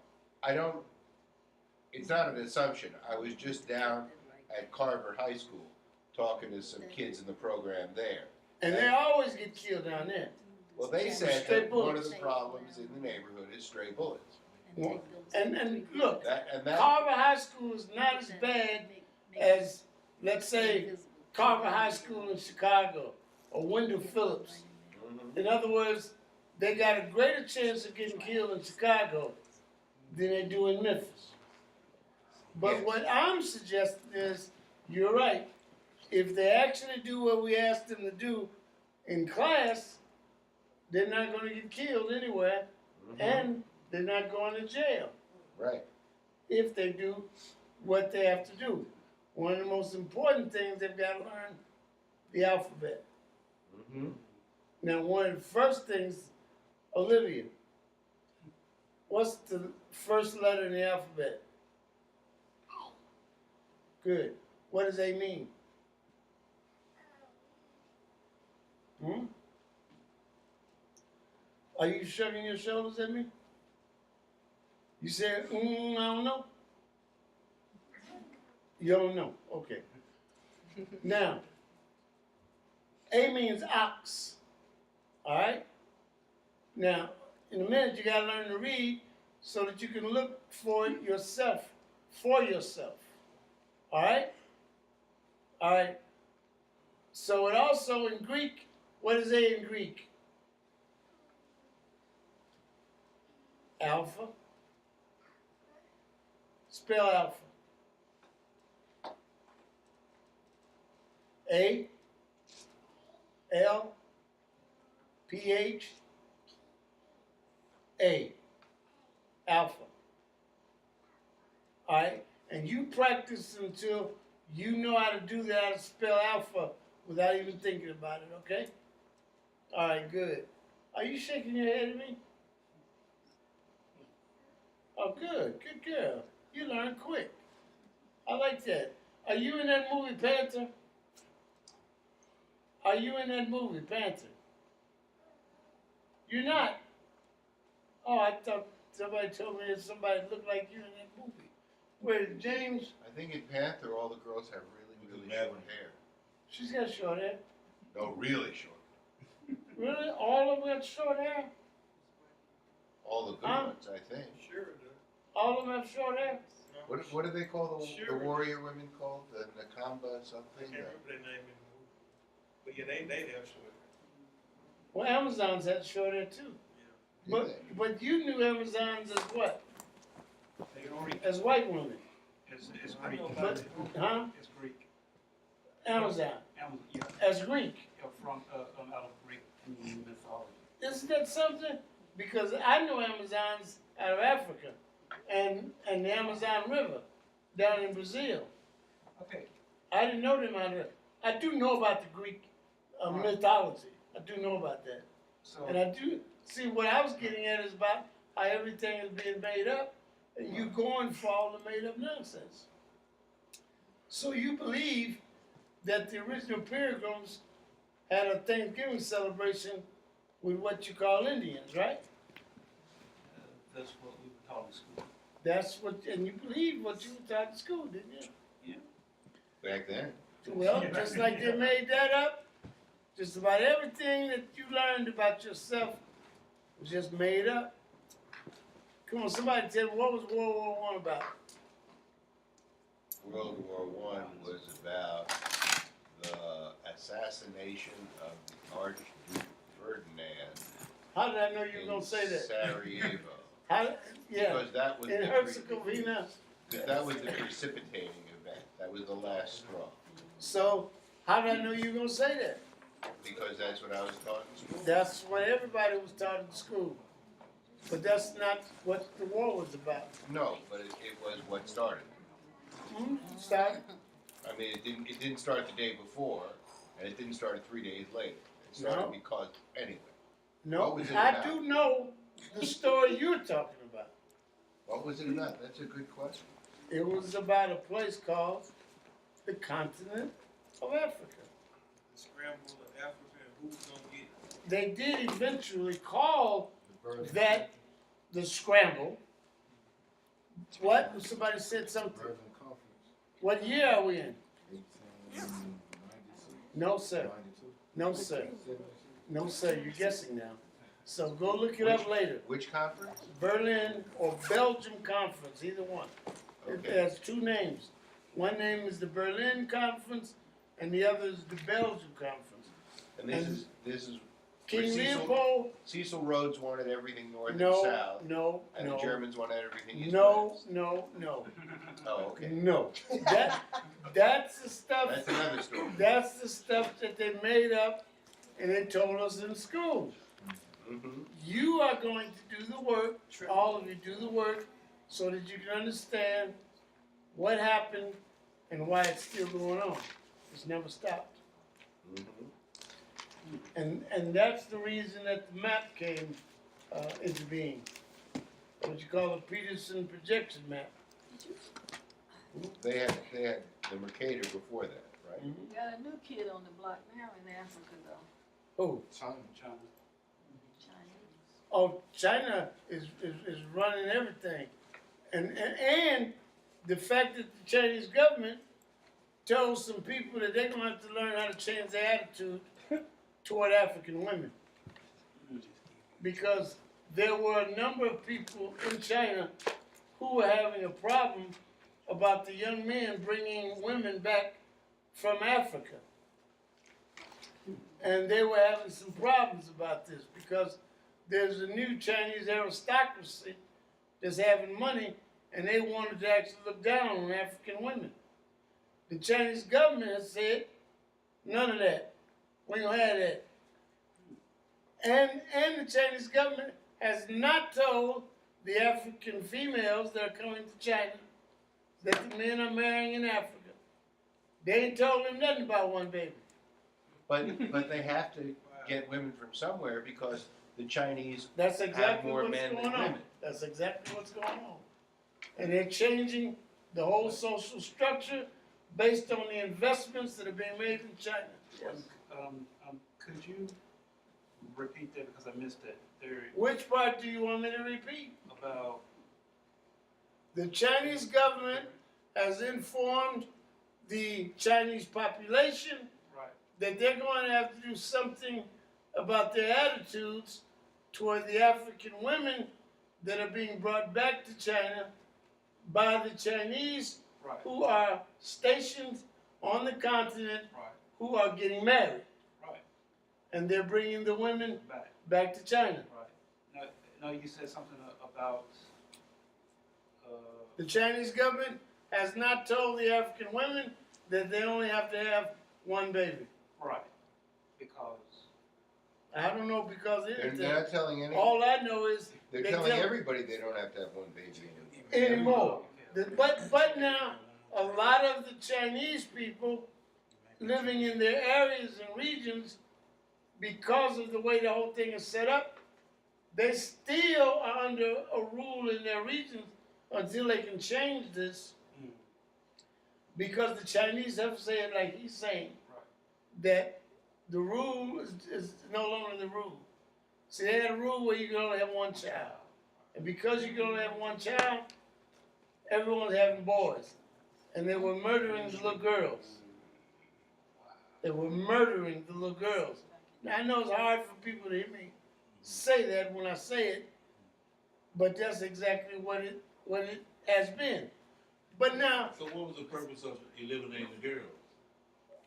it's not an assumption. I was just down at Carver High School talking to some kids in the program there. And they always get killed down there. Well, they said Stray that one of bullets. the problems in the neighborhood is stray bullets. And look, That Carver High School is not as bad as, let's say, Carver High School in Chicago or Wendell Phillips. Mhm. In other words, they got a greater chance of getting killed in Chicago than they do in Memphis. But Yes. what I'm suggesting is, you're right. If they actually do what we asked them to do in class, they're not going to get killed anywhere, Mhm. and they're not going to jail Right. if they do what they have to do. One of the most important things, they've got to learn the alphabet. Mm-hmm. Now, one of the first things, Olivia, what's the first letter in the alphabet? Good. What does A mean? Hmm? Are you shrugging your shoulders at me? You said, I don't know. You don't know. Okay. Now, A means ox. All right? Now, in a minute, you got to learn to read so that you can look for yourself. For yourself. All right? All right. So it also in Greek, what is A in Greek? Alpha. Spell alpha. A L P H A. Alpha. All right? And you practice until you know how to do that, how to spell alpha without even thinking about it, okay? All right, good. Are you shaking your head at me? Oh, good. Good girl. You learn quick. I like that. Are you in that movie, Panther? Are you in that movie, Panther? You're not. Oh, I thought somebody told me that somebody looked like you in that movie. Where James? I think in Panther, all the girls have really, really short hair. She's got short hair. No, really short. Really? All of them got short hair? All the good ones, I think. Sure, All of them have short hair? What do they call the Sure. warrior women called? The Nakamba I something? can't remember their name in the movie. But yeah, they have short. Well, Amazons had short hair too. Do they? But you knew Amazons as what? They already, As white women. it's Greek. But, huh? It's Greek. Amazon. Yeah, As Greek. from, out of Greek mythology. Isn't that something? Because I know Amazons out of Africa and the Amazon River down in Brazil. Okay, I didn't know them out of I do know about the Greek mythology. I do know about that. so. And I do see what I was getting at is about how everything is being made up and you going for all the made up nonsense. So you believe that the original Pilgrims had a Thanksgiving celebration with what you call Indians, right? That's what we were taught in school. That's what, and you believe what you were taught in school, didn't you? Back then. Well, just like they made that up, just about everything that you learned about yourself was just made up. Come on, somebody tell me, what was World War I about? World War I was about the assassination of the Archduke Ferdinand How did I know you were in going to say that? Sarajevo. How, yeah, Because that was in the Herzegovina. because that was the precipitating event. That was the last straw. So, how did I know you were going to say that? Because that's what I was taught in school. That's what everybody was taught in school. But that's not what the war was about. No, but it was what started. Start. I mean, it didn't start the day before, and it didn't start 3 days later. It started No. because, anyway. No, What was it I about? do know the story you're talking about. What was it about? That's a good question. It was about a place called the continent of Africa. The scramble of Africa and who's gonna get. They did eventually call that the scramble. What? Somebody said something. What year are we in? No, sir. No, sir. No, sir. You're guessing now. So go look it up later. Which conference? Berlin or Belgium Conference, either one. It Okay. has two names. One name is the Berlin Conference, and the other is the Belgium Conference. And this is King Cecil- Leopold? Cecil Rhodes wanted everything north and No, south, no, and the no, Germans wanted everything east and no, west. no, no, Oh, okay. no. That's the stuff. That's another story. That's the stuff that they made up, and they told us in school. Mm-hmm. You are going to do the work. All of you do the work, so that you can understand what happened and why it's still going on. It's never stopped. Mm-hmm. And that's the reason that the map came into being. What you call a Peterson projection map. They had the Mercator before that, right? You got a new kid on the block now in Africa though. Oh, China. Chinese. oh, China is running everything. And the fact that the Chinese government told some people that they're gonna have to learn how to change their attitude toward African women. Because there were a number of people in China who were having a problem about the young men bringing women back from Africa. And they were having some problems about this because there's a new Chinese aristocracy that's having money, and they wanted to actually look down on African women. The Chinese government has said, none of that. We don't have that. And the Chinese government has not told the African females that are coming to China that the men are marrying in Africa. They ain't told them nothing about one baby. But they have to get women from somewhere because the Chinese That's exactly more what's men than going on. women. That's exactly what's going on. And they're changing the whole social structure based on the investments that are being made in China. Yes. Could you repeat that because I missed that? There Which part do you want me to repeat? about The Chinese government has informed the Chinese population right. that they're going to have to do something about their attitudes toward the African women that are being brought back to China by the Chinese Right. who are stationed on the continent Right. who are getting married. Right. And they're bringing the women Back. back to China. Right. Now you said something about. The Chinese government has not told the African women that they only have to have one baby. Right. Because. I don't know because of They're anything. not telling any. All I know is They're they telling tell- everybody they don't have to have one baby anymore. But now a lot of the Chinese people living in their areas and regions, because of the way the whole thing is set up, they still are under a rule in their regions until they can change this. Because the Chinese have said, like he's saying, that the rule is no longer the rule. See, they had a rule where you can only have one child. And because you can only have one child, everyone's having boys. And they were murdering the little girls. They were murdering the little girls. Now, I know it's hard for people to hear me say that when I say it, but that's exactly what it has been. But now, So what was the purpose of eliminating the girls?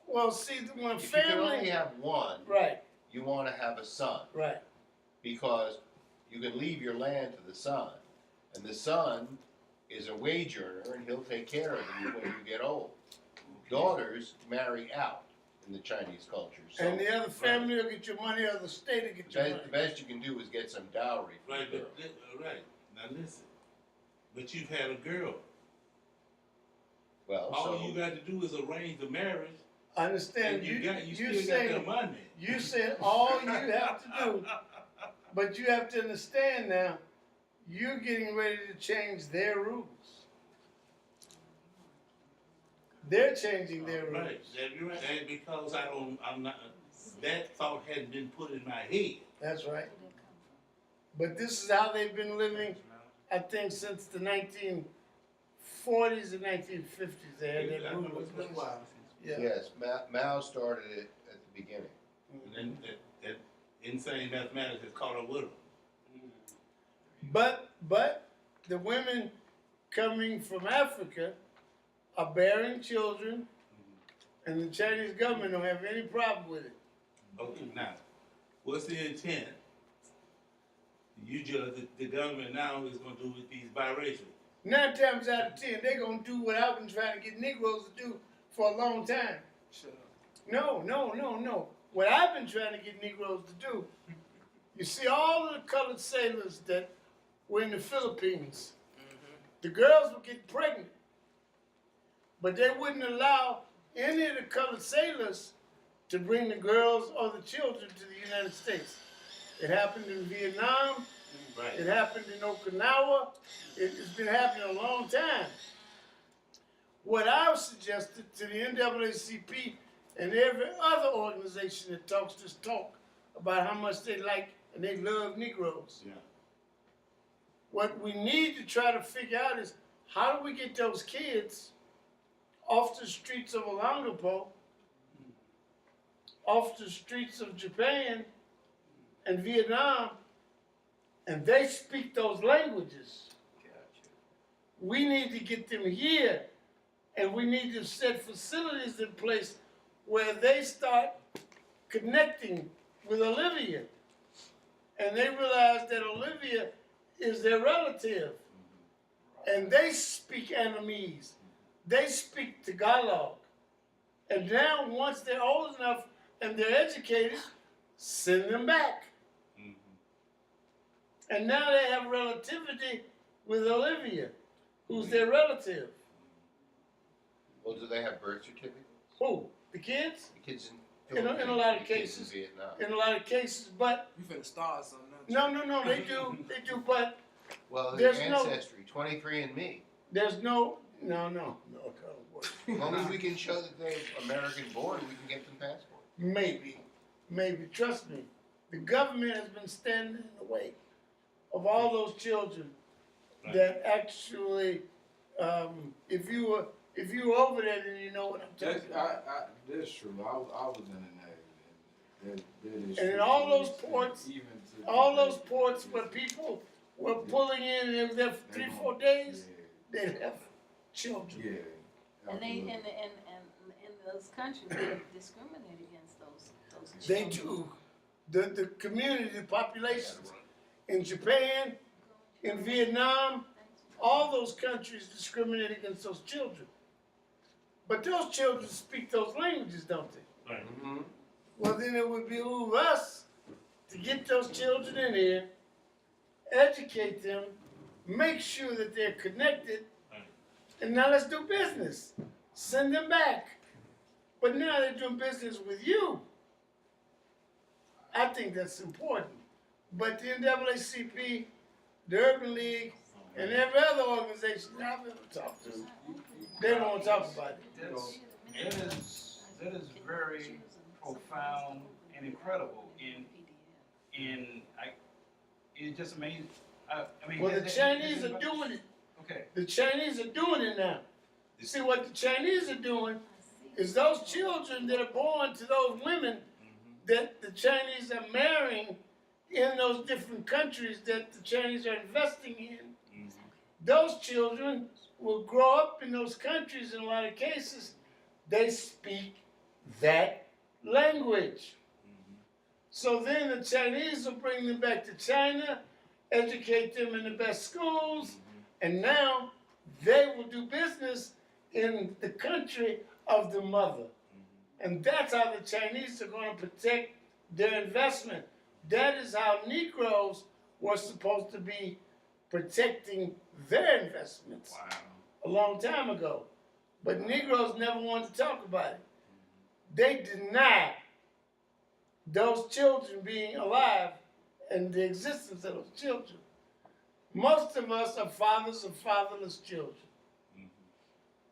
well, see, when a If you can only family, have one, right, you want to have a son right, because you can leave your land to the son, and the son is a wage earner and he'll take care of you when you get old. Daughters marry out, in the Chinese culture. So And the other family will get your money, or the state will get your money. the best you can do is get some dowry. For Right, the girl. right. Now listen. But you've had a girl. Well, All so you got to do is arrange the marriage, I understand, and you still say, got the money. you said all you have to do, but you have to understand now, you're getting ready to change their rules. They're changing their rules. Right, you're right. And because I'm not, that thought hadn't been put in my head. That's right. But this is how they've been living, I think, since the 1940s and 1950s. They had that rule. It's been a while. Yeah. yes, Mao started it at the beginning. And then that insane mathematics has caught up with them. But the women coming from Africa are bearing children, and the Chinese government don't have any problem with it. Okay, now, what's the intent? The government now is going to do with these biracial. 9 times out of 10, they're gonna do what I've been trying to get Negroes to do for a long time. Shut up. No. What I've been trying to get Negroes to do, you see all of the colored sailors that were in the Philippines, the girls would get pregnant, but they wouldn't allow any of the colored sailors to bring the girls or the children to the United States. It happened in Vietnam. Right. It happened in Okinawa. It's been happening a long time. What I've suggested to the NAACP and every other organization that talks this talk about how much they like and they love Negroes. Yeah. What we need to try to figure out is how do we get those kids off the streets of Olangapo, off the streets of Japan and Vietnam, and they speak those languages. We need to get them here, and we need to set facilities in place where they start connecting with Olivia. And they realize that Olivia is their relative. And they speak Annamese. They speak Tagalog. And now, once they're old enough and they're educated, send them back. And now they have relativity with Olivia, who's their relative. Well, do they have birth certificates? Who? The kids? The kids In a Philippines, lot of the kids cases. in Vietnam. In a lot of cases, but You finna start something. don't you? no, they do, but Well, the There's no- ancestry, 23andMe. there's no. As long as we can show that they're American born, we can get them passports. Maybe, trust me. The government has been standing in the way of all those children Right. that actually, if you were over there, then you know what I'm talking about. That's true. I was in the Navy. That is And in true. all those ports, Even to all those ports where people were pulling in and there for 3-4 days, they left children. Yeah. And they, absolutely. in those countries, they discriminate against those They children. do. The community, the populations in Japan, in Vietnam, all those countries discriminate against those children. But those children speak those languages, don't they? Right. Mm-hmm. Well, then it would behoove us to get those children in here, educate them, make sure that they're connected, Right. and now let's do business. Send them back. But now they're doing business with you. I think that's important. But the NAACP, the Urban League, and every other organization I've ever talked to, they don't want to talk about it. That is very profound and incredible. It's just amazing. I mean, Well, the Chinese are doing it. Okay. The Chinese are doing it now. You see, what the Chinese are doing is those children that are born to those women that the Chinese are marrying in those different countries that the Chinese are investing in, those children will grow up in those countries. In a lot of cases, they speak that language. So then the Chinese will bring them back to China, educate them in the best schools, and now they will do business in the country of the mother. And that's how the Chinese are going to protect their investment. That is how Negroes were supposed to be protecting their investments a long time ago. But Negroes never wanted to talk about it. They deny those children being alive and the existence of those children. Most of us are fathers of fatherless children.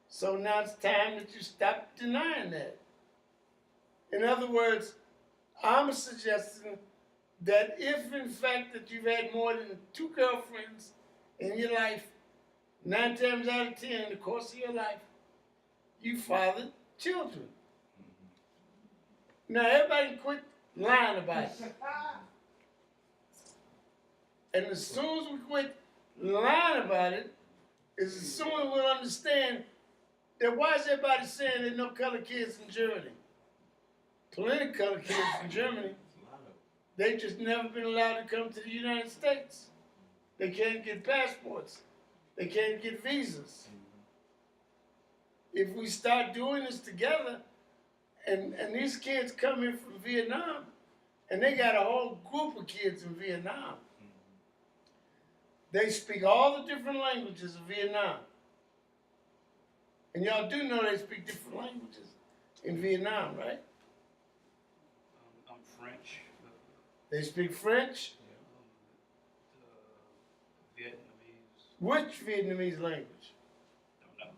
So now it's time that you stop denying that. In other words, I'm suggesting that if in fact that you've had more than 2 girlfriends in your life, 9 times out of 10 in the course of your life, you fathered children. Now everybody can quit lying about it. And as soon as we quit lying about it, is as soon as we'll understand that why is everybody saying there's no colored kids in Germany? Plenty of colored kids in Germany. They just never been allowed to come to the United States. They can't get passports. They can't get visas. If we start doing this together, and these kids come in from Vietnam, and they got a whole group of kids in Vietnam. They speak all the different languages of Vietnam. And y'all do know they speak different languages in Vietnam, right? I'm French. They speak French. Vietnamese. Which Vietnamese language? Don't know.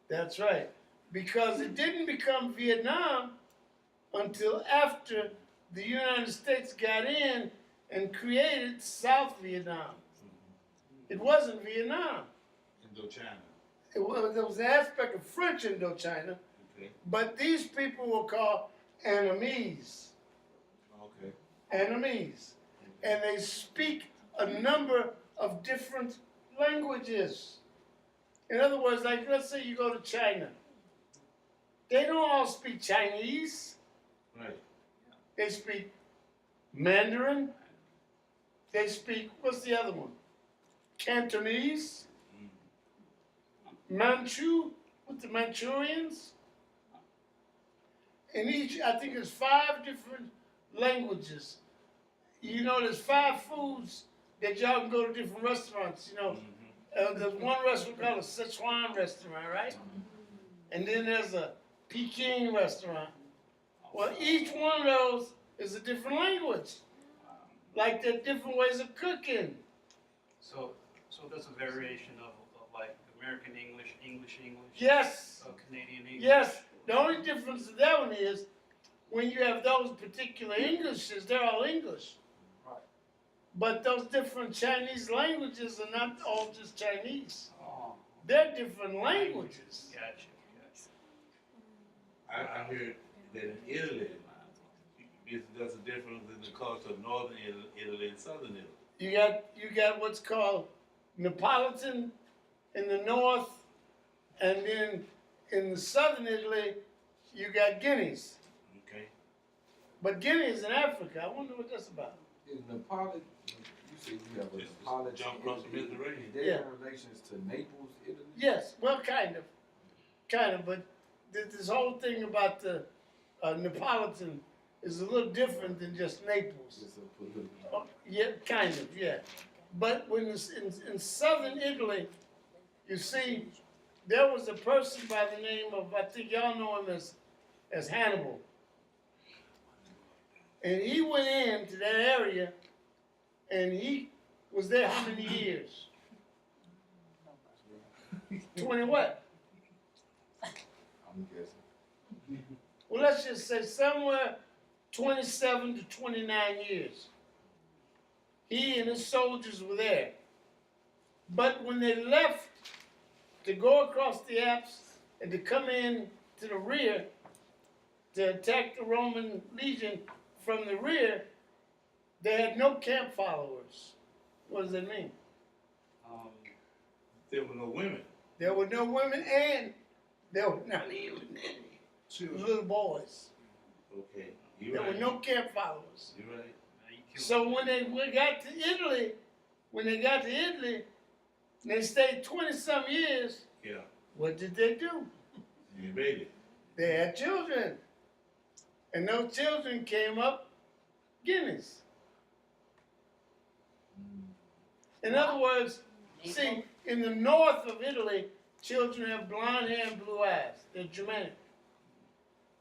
That's right. Because it didn't become Vietnam until after the United States got in and created South Vietnam. It wasn't Vietnam. Indochina. There was an aspect of French Indochina, Okay. but these people were called enemies. Okay. Enemies. And they speak a number of different languages. In other words, like let's say you go to China. They don't all speak Chinese. Right. They speak Mandarin. They speak, what's the other one? Cantonese. Manchu, with the Manchurians. In each, I think there's 5 different languages. You know, there's 5 foods that y'all can go to different restaurants. You know, there's one restaurant called a Sichuan restaurant, right? And then there's a Peking restaurant. Well, each one of those is a different language. Like there are different ways of cooking. So that's a variation of like American English, English, Yes. Canadian English. Yes. The only difference of that one is when you have those particular Englishes, they're all English. Right. But those different Chinese languages are not all just Chinese. Oh. They're different languages. Gotcha. I heard that in Italy, there's a difference in the culture of northern Italy and southern Italy. You got what's called Neapolitan in the north, and then in the southern Italy, you got Guineas. Okay. But Guinea is in Africa. I wonder what that's about. Is Nepal, you said you have a Just Nepal. jump across the Mediterranean. They Yeah. have relations to Naples, Italy? Yes, well, kind of, but this whole thing about the Neapolitan is a little different than just Naples. It's a political. Yeah, kind of, yeah. But when it's in southern Italy, you see, there was a person by the name of, I think y'all know him as Hannibal. And he went into that area, and he was there how many years? 20 what? I'm guessing. Well, let's just say somewhere 27 to 29 years. He and his soldiers were there. But when they left to go across the Alps and to come in to the rear to attack the Roman legion from the rear, they had no camp followers. What does that mean? There were no women. There were no women, and there were not even any little boys. Okay. You're There right. were no camp followers. You're right. So when they got to Italy, they stayed 20-some years. Yeah. What did they do? You invaded. They had children. And those children came up Guineas. In other words, see, in the north of Italy, children have blonde hair and blue eyes. They're Germanic.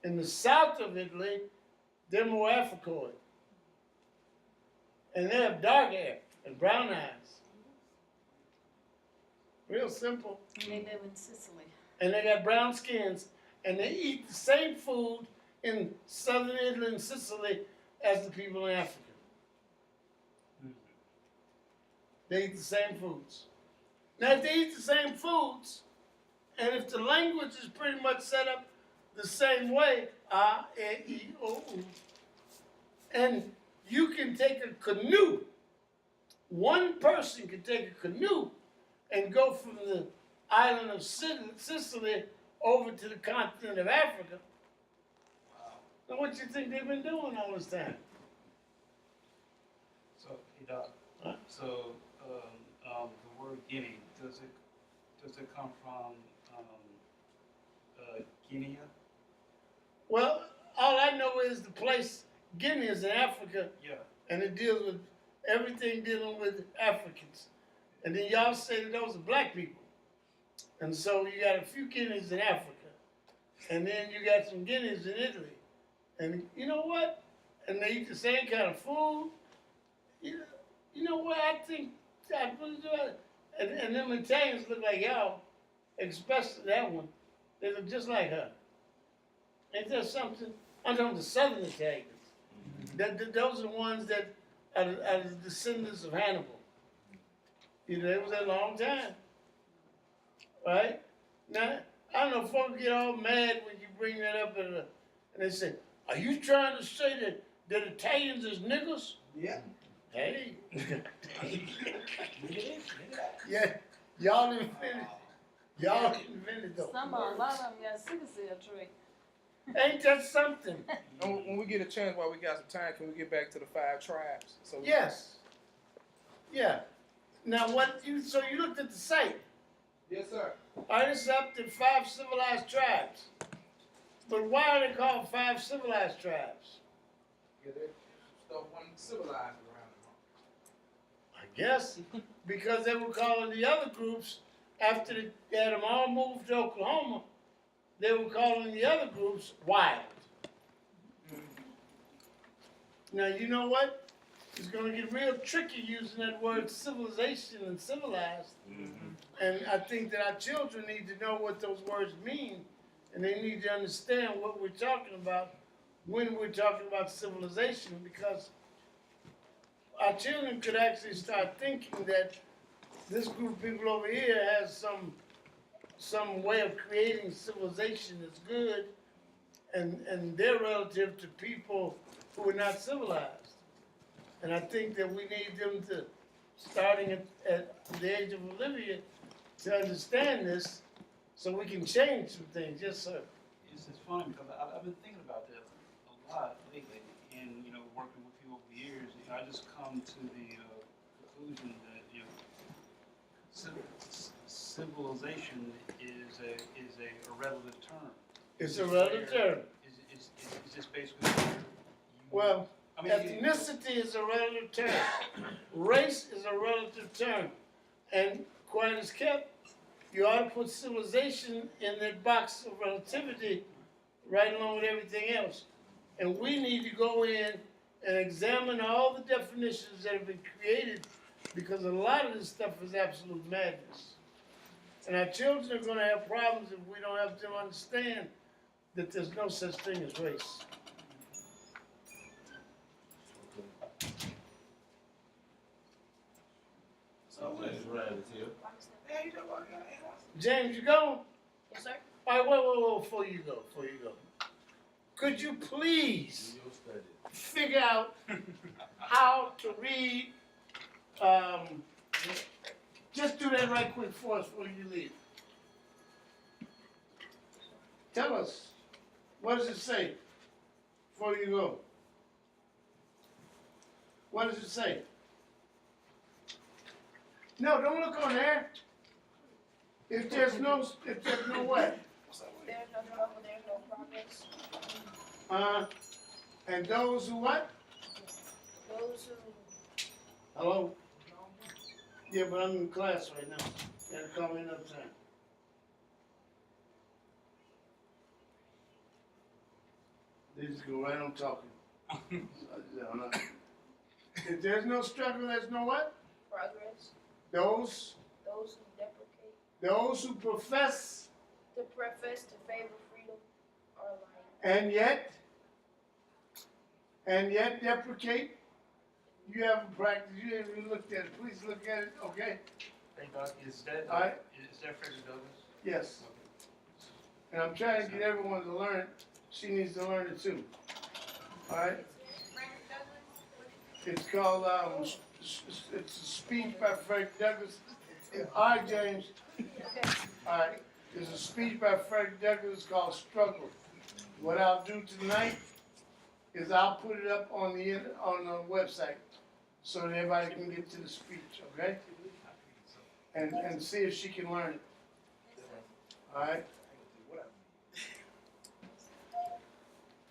In the south of Italy, they're more Africoid. And they have dark hair and brown eyes. Real simple. They live in Sicily. And they got brown skins. And they eat the same food in southern Italy and Sicily as the people in Africa. They eat the same foods. Now, if they eat the same foods, and if the language is pretty much set up the same way, A, E, O, U, and you can take a canoe, one person can take a canoe and go from the island of Sicily over to the continent of Africa. Now, what you think they've been doing all this time? So, hey, Doc. Huh? So, the word Guinea, does it come from Guinea? Well, all I know is the place Guinea is in Africa, Yeah. and it deals with everything dealing with Africans. And then y'all say that those are black people. And so you got a few Guineas in Africa. And then you got some Guineas in Italy. And you know what? And they eat the same kind of food. You know what? I think and them Italians look like y'all, especially that one. They look just like her. Ain't there something? I'm talking the southern Italians. Those are the ones that are the descendants of Hannibal. You know, it was a long time. Right? Now, I don't know if folks get all mad when you bring that up and they say, are you trying to say that Italians is niggas? Yeah. Hey. Yeah, y'all invented. Y'all invented those. A lot of them got sickle cell trait. Ain't that something? When we get a chance, while we got some time, can we get back to the 5 tribes? So Yes. Yeah. Now so you looked at the site. Yes, sir. All right, it's up to 5 civilized tribes. But why are they called 5 civilized tribes? Yeah, that stuff wasn't civilized around I guess because they were calling the other groups after they had them all moved to Oklahoma. They were calling the other groups wild. Now you know what? It's going to get real tricky using that word civilization and civilized. And I think that our children need to know what those words mean, and they need to understand what we're talking about when we're talking about civilization, because our children could actually start thinking that this group of people over here has some way of creating civilization that's good, and they're relative to people who are not civilized. And I think that we need them to, starting at the age of Olivia, to understand this so we can change some things. Yes, sir. It's funny because I've been thinking about this a lot lately, and working with people over the years. I just come to the conclusion that civilization is a relative term. It's a relative term. Is this basically? Well, ethnicity is a relative term. Race is a relative term. And quiet as kept, you ought to put civilization in that box of relativity right along with everything else. And we need to go in and examine all the definitions that have been created, because a lot of this stuff is absolute madness. And our children are going to have problems if we don't help them understand that there's no such thing as race. James, you go? Yes, sir. All right, wait, before you go. Could you please figure out how to read, just do that right quick for us before you leave. Tell us, what does it say before you go? What does it say? No, don't look on there. If there's no what? There's no trouble, there's no progress. And those who what? Those who Hello? Yeah, but I'm in class right now. You gotta call me another time. They just go right on talking. If there's no struggle, there's no what? progress, Those those who deprecate, those who profess to profess to favor freedom are like and yet deprecate. You haven't practiced, you haven't even looked at it. Please look at it, okay? Hey, Doc, is that, All right. is that Frederick Douglass? Yes. And I'm trying to get everyone to learn it. She needs to learn it too. All right? It's called, it's a speech by Frederick Douglass. All right, James. All right. There's a speech by Frederick Douglass called Struggle. What I'll do tonight is I'll put it up on the website so that everybody can get to the speech, okay? And see if she can learn it. All right?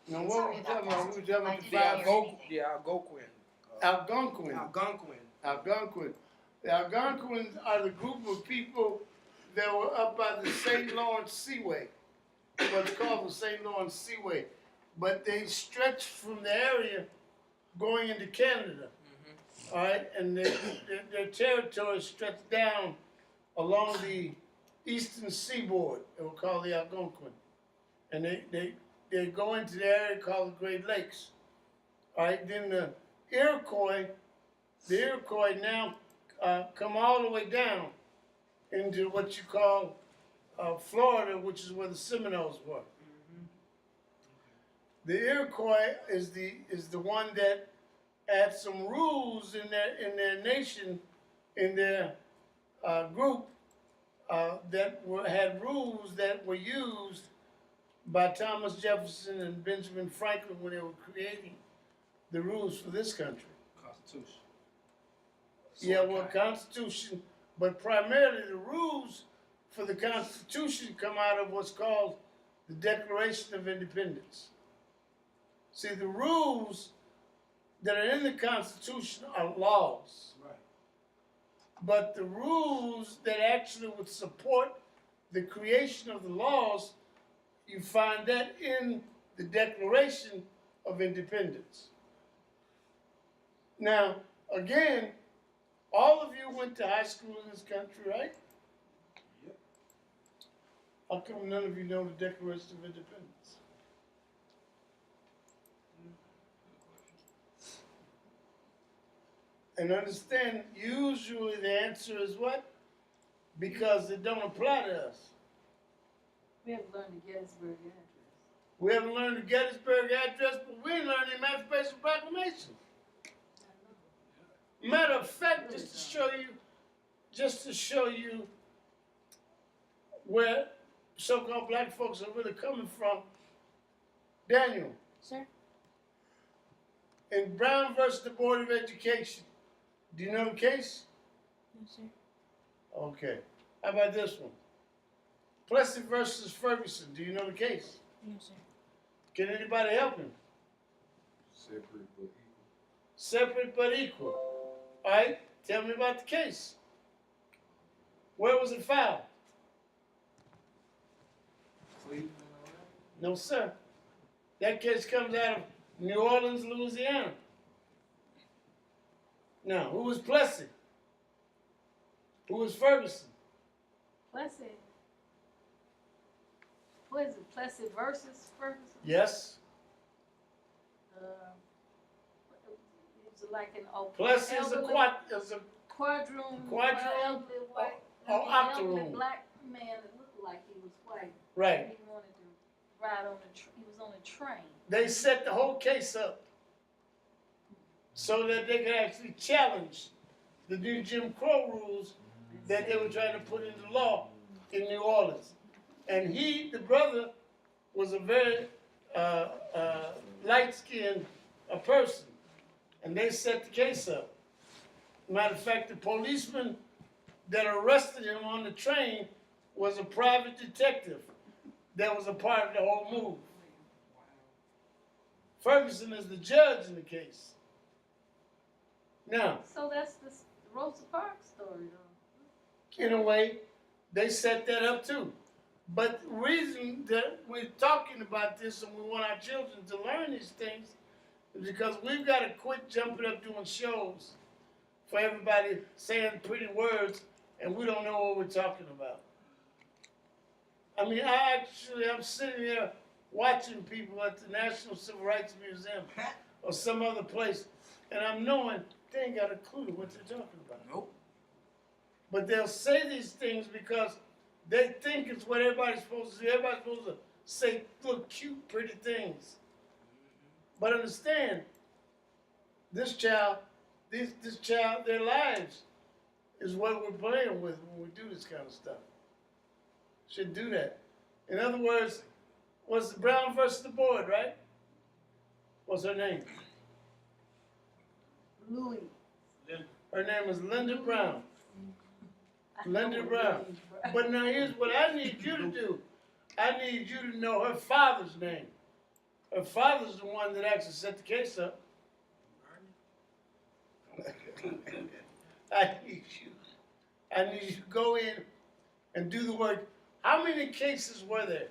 Now, what were we talking about? We were talking about the five Algonquin. Algonquin. Algonquin. Algonquin. The Algonquins are the group of people that were up by the St. Lawrence Seaway. What's called the St. Lawrence Seaway. But they stretched from the area going into Canada. All right? And their territory stretched down along the eastern seaboard. They were called the Algonquin. And they go into the area called the Great Lakes. All right? Then the Iroquois now come all the way down into what you call Florida, which is where the Seminoles were. The Iroquois is the one that had some rules in their nation, in their group that had rules that were used by Thomas Jefferson and Benjamin Franklin when they were creating the rules for this country. Constitution. Yeah, well, Constitution, but primarily the rules for the Constitution come out of what's called the Declaration of Independence. See, the rules that are in the Constitution are laws. Right. But the rules that actually would support the creation of the laws, you find that in the Declaration of Independence. Now, again, all of you went to high school in this country, right? Yep. How come none of you know the Declaration of Independence? And understand, usually the answer is what? Because it don't apply to us. We have learned the Gettysburg Address. We haven't learned the Gettysburg Address, but we learned the Emancipation Proclamation. Matter of fact, just to show you where so-called black folks are really coming from, Daniel. Sir? In Brown versus the Board of Education, do you know the case? No, sir. Okay. How about this one? Plessy versus Ferguson, do you know the case? No, sir. Can anybody help him? Separate but equal. Separate but equal. All right, tell me about the case. Where was it filed? Cleveland, No, sir. That case comes out of New Orleans, Louisiana. Now, who was Plessy? Who was Ferguson? Plessy. What is it? Plessy versus Ferguson? Yes. It was like an Plessy is a quadroon, quadroon white, or elderly octoroon. black man that looked like he was white. Right. He wanted to ride on he was on a train. They set the whole case up so that they could actually challenge the new Jim Crow rules that they were trying to put into law in New Orleans. And he, the brother, was a very light-skinned person. And they set the case up. Matter of fact, the policeman that arrested him on the train was a private detective that was a part of the whole move. Ferguson is the judge in the case. Now, So that's the Rosa Parks story, though. in a way, they set that up too. But the reason that we're talking about this and we want our children to learn these things is because we've got to quit jumping up doing shows for everybody saying pretty words and we don't know what we're talking about. I mean, I'm sitting there watching people at the National Civil Rights Museum or some other place, and I'm knowing they ain't got a clue what they're talking about. Nope. But they'll say these things because they think it's what everybody's supposed to do. Everybody's supposed to say little cute, pretty things. But understand, this child, their lives is what we're playing with when we do this kind of stuff. Should do that. In other words, what's the Brown versus the Board, right? What's her name? Louis. Her name is Linda Brown. Linda Brown. But now here's what I need you to do. I need you to know her father's name. Her father's the one that actually set the case up. I need you to go in and do the work. How many cases were there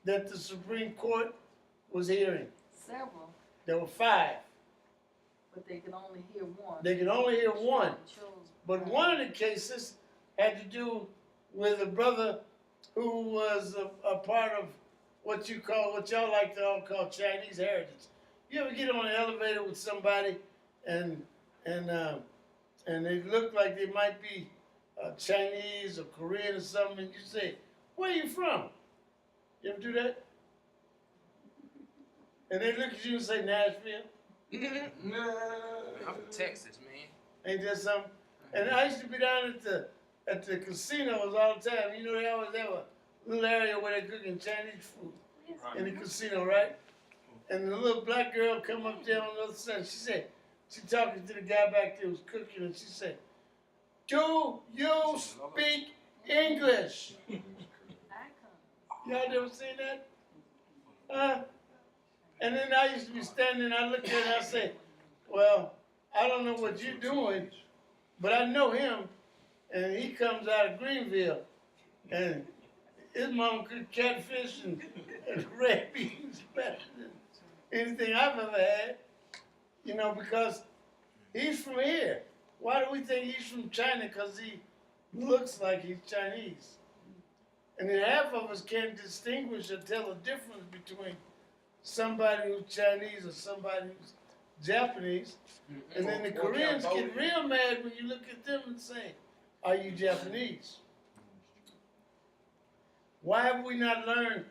that the Supreme Court was hearing? Several, There were 5. but they can only hear one. They can only hear one. Chose But one of the cases had to do with a brother who was a part of what y'all like to all call Chinese heritage. You ever get on an elevator with somebody and they look like they might be Chinese or Korean or something, and you say, "Where are you from?" You ever do that? And they look at you and say, "Nashville." I'm from Texas, man. Ain't that something? And I used to be down at the casinos all the time. You know, they always have a little area where they're cooking Chinese food in the casino, right? And the little black girl come up there on the other side. She talking to the guy back there who's cooking, and she said, "Do you speak English?" Y'all never seen that? Huh? And then I used to be standing, and I look at her and I say, "Well, I don't know what you're doing, but I know him, and he comes out of Greenville, and his mom cooked catfish and red beans better than anything I've ever had, you know, because he's from here. Why do we think he's from China? Because he looks like he's Chinese. And then half of us can't distinguish or tell the difference between somebody who's Chinese or somebody who's Japanese. And then the Koreans get real mad when you look at them and say, "Are you Japanese?" Why have we not learned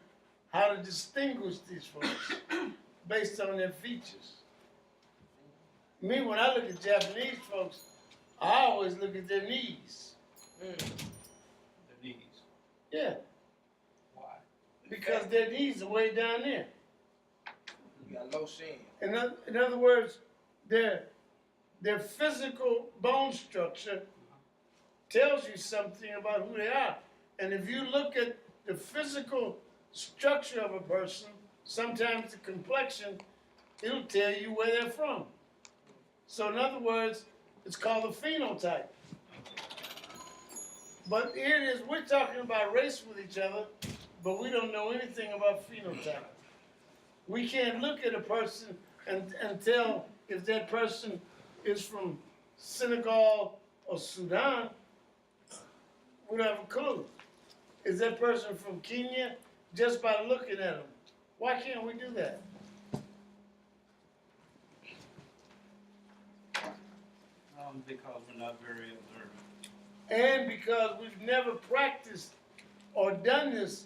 how to distinguish these folks based on their features? Me, when I look at Japanese folks, I always look at their knees. Their knees. Yeah, Why? because their knees are way down there. You got low shin. In other words, their physical bone structure tells you something about who they are. And if you look at the physical structure of a person, sometimes the complexion, it'll tell you where they're from. So in other words, it's called a phenotype. But here it is, we're talking about race with each other, but we don't know anything about phenotype. We can't look at a person and tell if that person is from Senegal or Sudan. We don't have a clue. Is that person from Kenya? Just by looking at them. Why can't we do that? Because we're not very observant. And because we've never practiced or done this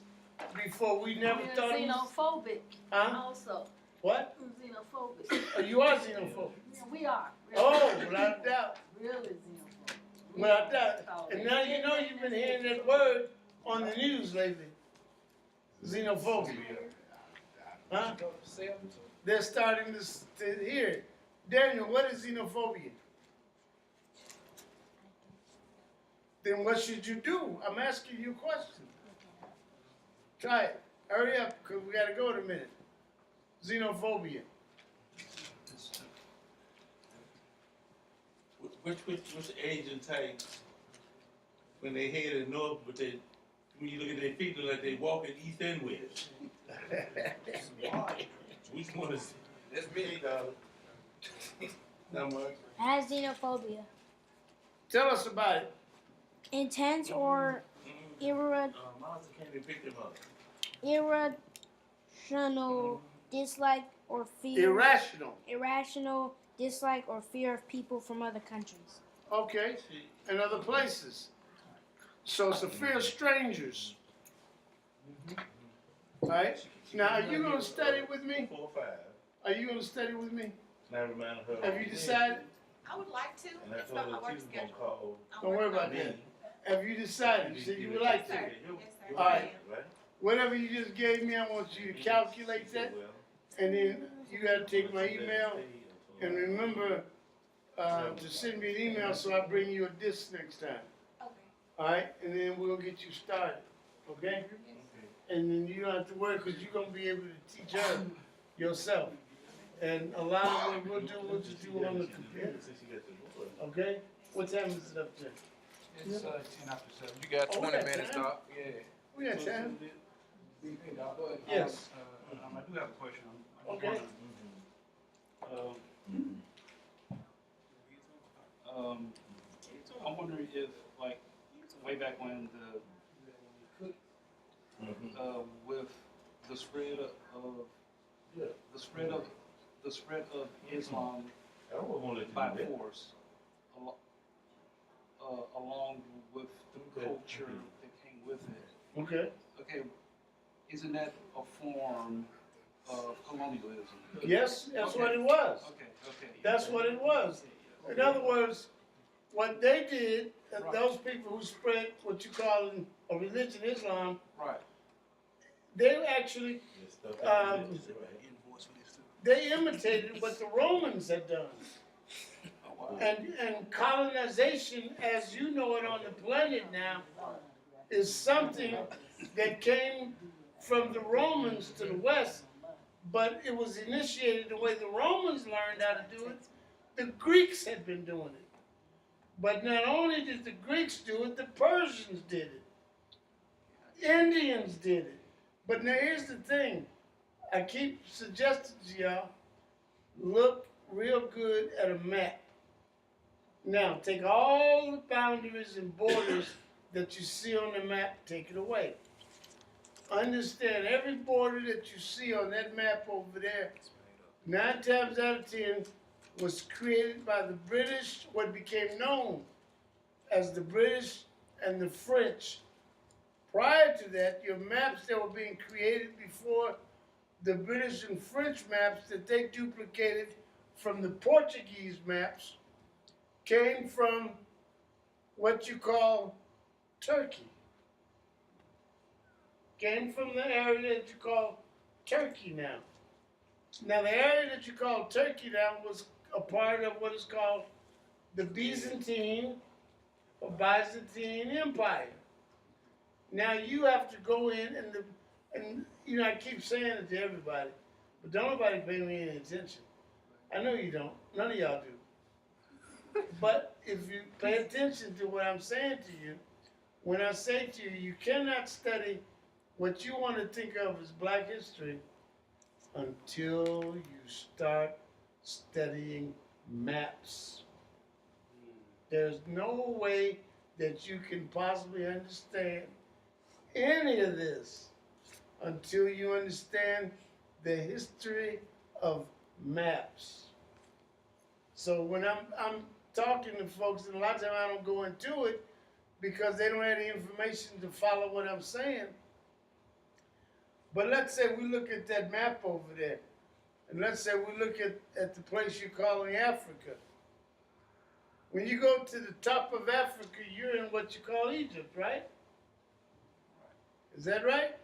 before, we never We're thought it was... xenophobic Huh? also. What? We're xenophobic. Oh, you are xenophobic. Yeah, we are. Oh, without a doubt. Really xenophobic. Without a doubt. And now you know you've been hearing that word on the news lately. Xenophobia. Huh? They're starting to hear it. Daniel, what is xenophobia? Then what should you do? I'm asking you a question. Try it. Hurry up, because we got to go in a minute. Xenophobia. Which Asian types, when they headed north, but they, when you look at their feet, look like they walking east and west. Which one is? That's me, dog. Not much. Has xenophobia. Tell us about it. Intense or Miles can't even pick them up. irrational dislike or fear. Irrational dislike or fear of people from other countries. Okay, and other places. So it's a fear of strangers. Right? Now, are you going to study with me? 4 or 5. Are you going to study with me? And I reminded her. Have you decided? I would like to. And I It's told not her my she work was gonna schedule. call Don't worry about that. Have you decided? You said you would like to. Yes, sir. All right. Right? Whatever you just gave me, I want you to calculate that. And then you got to take my email. And remember to send me an email so I bring you a disc next time. Okay. All right? And then we'll get you started. Okay? And then you don't have to worry because you're going to be able to teach her yourself. And a lot of what we'll do, we'll just do on the computer. Okay? What time is it up there? It's 10 after 7. You got Oh, we 20 got minutes, time. Doc. Yeah. We got time. Yes. Yes. I do have a question. I'm Okay. I'm wondering if, like, way back when with the spread of Islam by force, along with the culture that came with it. Okay. Okay, isn't that a form of colonialism? Yes, that's Okay. what it was. Okay. That's what it was. In other words, what they did, those people who spread what you call a religion, Islam, Right. they actually, they imitated what the Romans had done. And colonization, as you know it on the planet now, is something that came from the Romans to the West, but it was initiated the way the Romans learned how to do it. The Greeks had been doing it. But not only did the Greeks do it, the Persians did it. Indians did it. But now here's the thing. I keep suggesting to y'all, look real good at a map. Now, take all the boundaries and borders that you see on the map, take it away. Understand, every border that you see on that map over there, 9 times out of 10, was created by the British, what became known as the British and the French. Prior to that, your maps that were being created before the British and French maps that they duplicated from the Portuguese maps came from what you call Turkey. Came from the area that you call Turkey now. Now the area that you call Turkey now was a part of what is called the Byzantine or Byzantine Empire. Now you have to go in and you know, I keep saying it to everybody, but don't nobody pay me any attention. I know you don't. None of y'all do. But if you pay attention to what I'm saying to you, when I say to you, you cannot study what you want to think of as black history until you start studying maps. There's no way that you can possibly understand any of this until you understand the history of maps. So when I'm talking to folks, and a lot of times I don't go into it because they don't have the information to follow what I'm saying. But let's say we look at that map over there, and let's say we look at the place you're calling Africa. When you go to the top of Africa, you're in what you call Egypt, right? Is that right?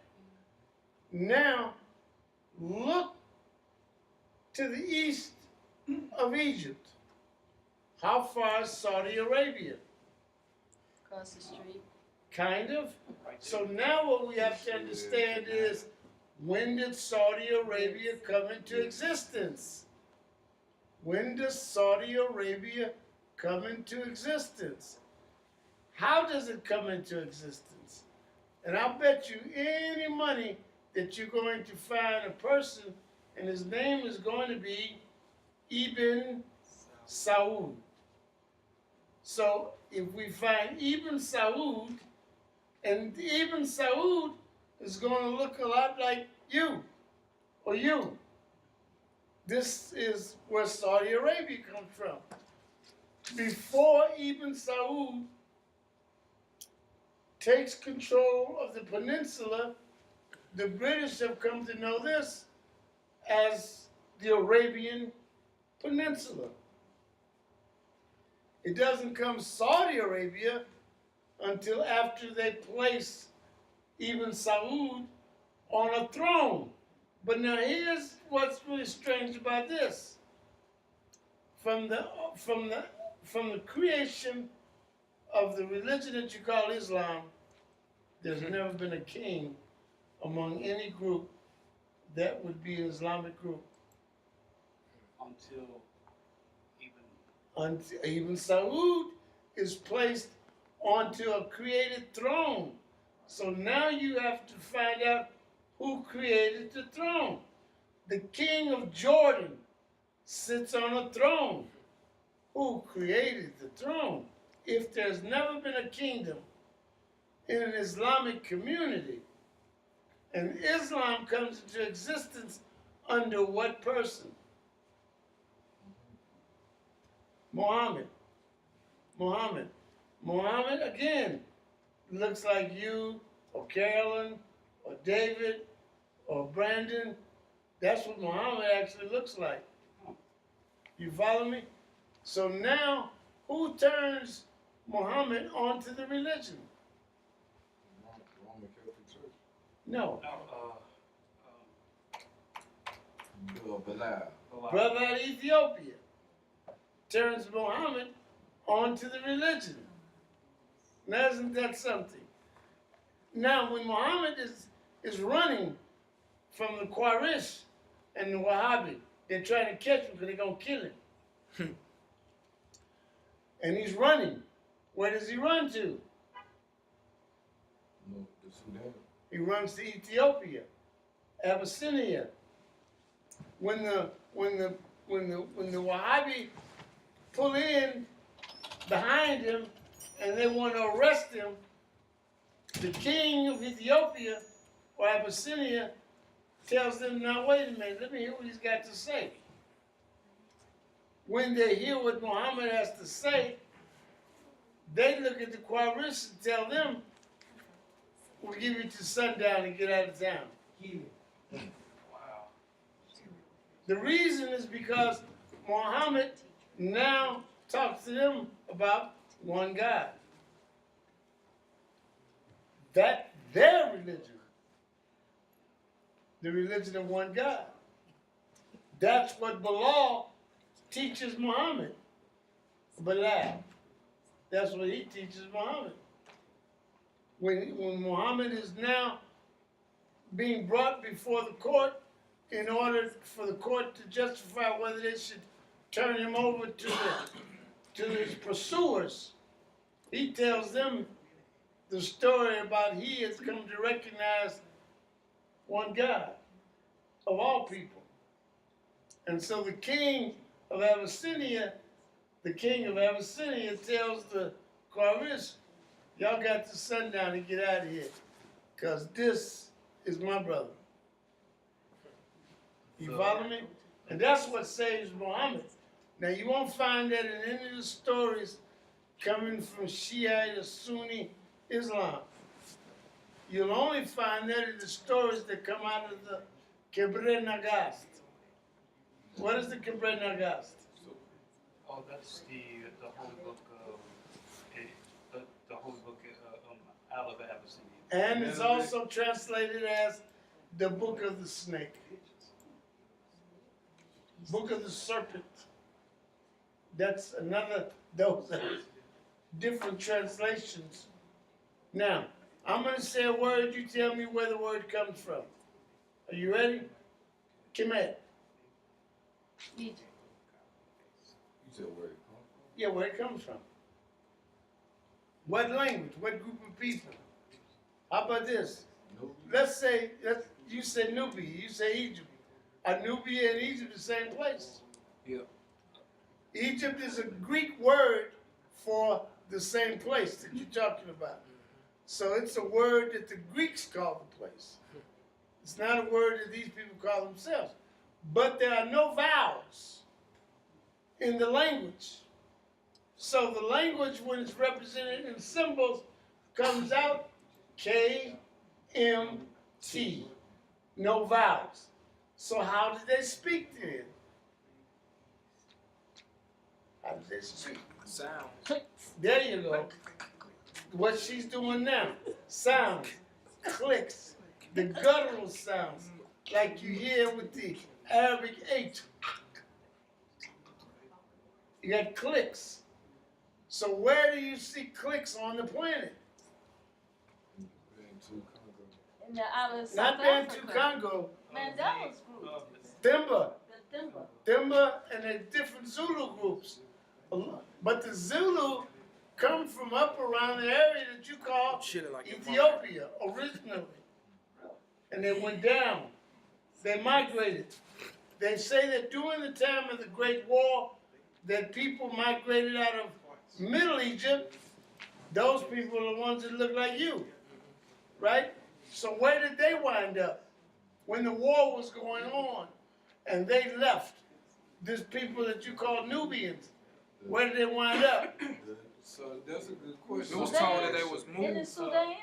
Now, look to the east of Egypt. How far is Saudi Arabia? Across the street. Kind of. So now what we have to understand is When did Saudi Arabia come into existence? When does Saudi Arabia come into existence? How does it come into existence? And I'll bet you any money that you're going to find a person, and his name is going to be Ibn Saud. So if we find Ibn Saud, and Ibn Saud is going to look a lot like you or you. This is where Saudi Arabia comes from. Before Ibn Saud takes control of the peninsula, the British have come to know this as the Arabian Peninsula. It doesn't come Saudi Arabia until after they place Ibn Saud on a throne. But now here's what's really strange about this. From the creation of the religion that you call Islam, there's never been a king among any group that would be an Islamic group. Until Ibn Saud is placed onto a created throne. So now you have to find out who created the throne. The king of Jordan sits on a throne. Who created the throne? If there's never been a kingdom in an Islamic community, and Islam comes into existence under what person? Muhammad. Muhammad, again, looks like you, or Carolyn, or David, or Brandon. That's what Muhammad actually looks like. You follow me? So now, who turns Muhammad onto the religion? Roman Catholic Church. No. Bilal. Brother out of Ethiopia turns Muhammad onto the religion. Now, isn't that something? Now, when Muhammad is running from the Quraysh and the Wahhabi, they're trying to catch him because they're going to kill him. And he's running. Where does he run to? No, the Sudan. He runs to Ethiopia, Abyssinia. When the Wahhabi pull in behind him and they want to arrest him, the king of Ethiopia or Abyssinia tells them, now wait a minute, let me hear what he's got to say. When they hear what Muhammad has to say, they look at the Quraysh and tell them, we'll give you to sundown and get out of town. Wow. The reason is because Muhammad now talks to them about one God. That's their religion. The religion of one God. That's what Bilal teaches Muhammad. Bilal. That's what he teaches Muhammad. When Muhammad is now being brought before the court in order for the court to justify whether they should turn him over to his pursuers, he tells them the story about he has come to recognize one God of all people. And so the king of Abyssinia tells the Quraysh, y'all got to sundown and get out of here, because this is my brother. You follow me? And that's what saves Muhammad. Now, you won't find that in any of the stories coming from Shia or Sunni Islam. You'll only find that in the stories that come out of the Kebre Nagast. What is the Kebre Nagast? Oh, that's the holy book the holy book out of Abyssinia. And it's also translated as the Book of the Snake. Book of the Serpent. That's another, those are different translations. Now, I'm going to say a word, you tell me where the word comes from. Are you ready? Kemet. Egypt. You said where it come Yeah, where it comes from. What language? What group of people? How about this? from? Let's say, you say Nubia, you say Egypt. Are Nubia and Egypt the same place? Yep. Egypt is a Greek word for the same place that you're talking about. So it's a word that the Greeks call the place. It's not a word that these people call themselves. But there are no vowels in the language. So the language, when it's represented in symbols, comes out KMT. No vowels. So how did they speak then? How did they speak? Sound. There you go. What she's doing now. Sounds, clicks, the guttural sounds, like you hear with the Arabic H. You got clicks. So where do you see clicks on the planet? In the island of Not South Bantu Africa. Congo. Mandela's group. Thimba. The Thimba. Thimba and the different Zulu groups. But the Zulu come from up around the area that you call Chilling like Ethiopia originally. And they went down. They migrated. They say that during the time of the Great War, that people migrated out of Middle Egypt. Those people are the ones that look like you, right? So where did they wind up? When the war was going on and they left, these people that you call Nubians, where did they wind up? So that's a good question. It was told that they was In the moved. Sudan?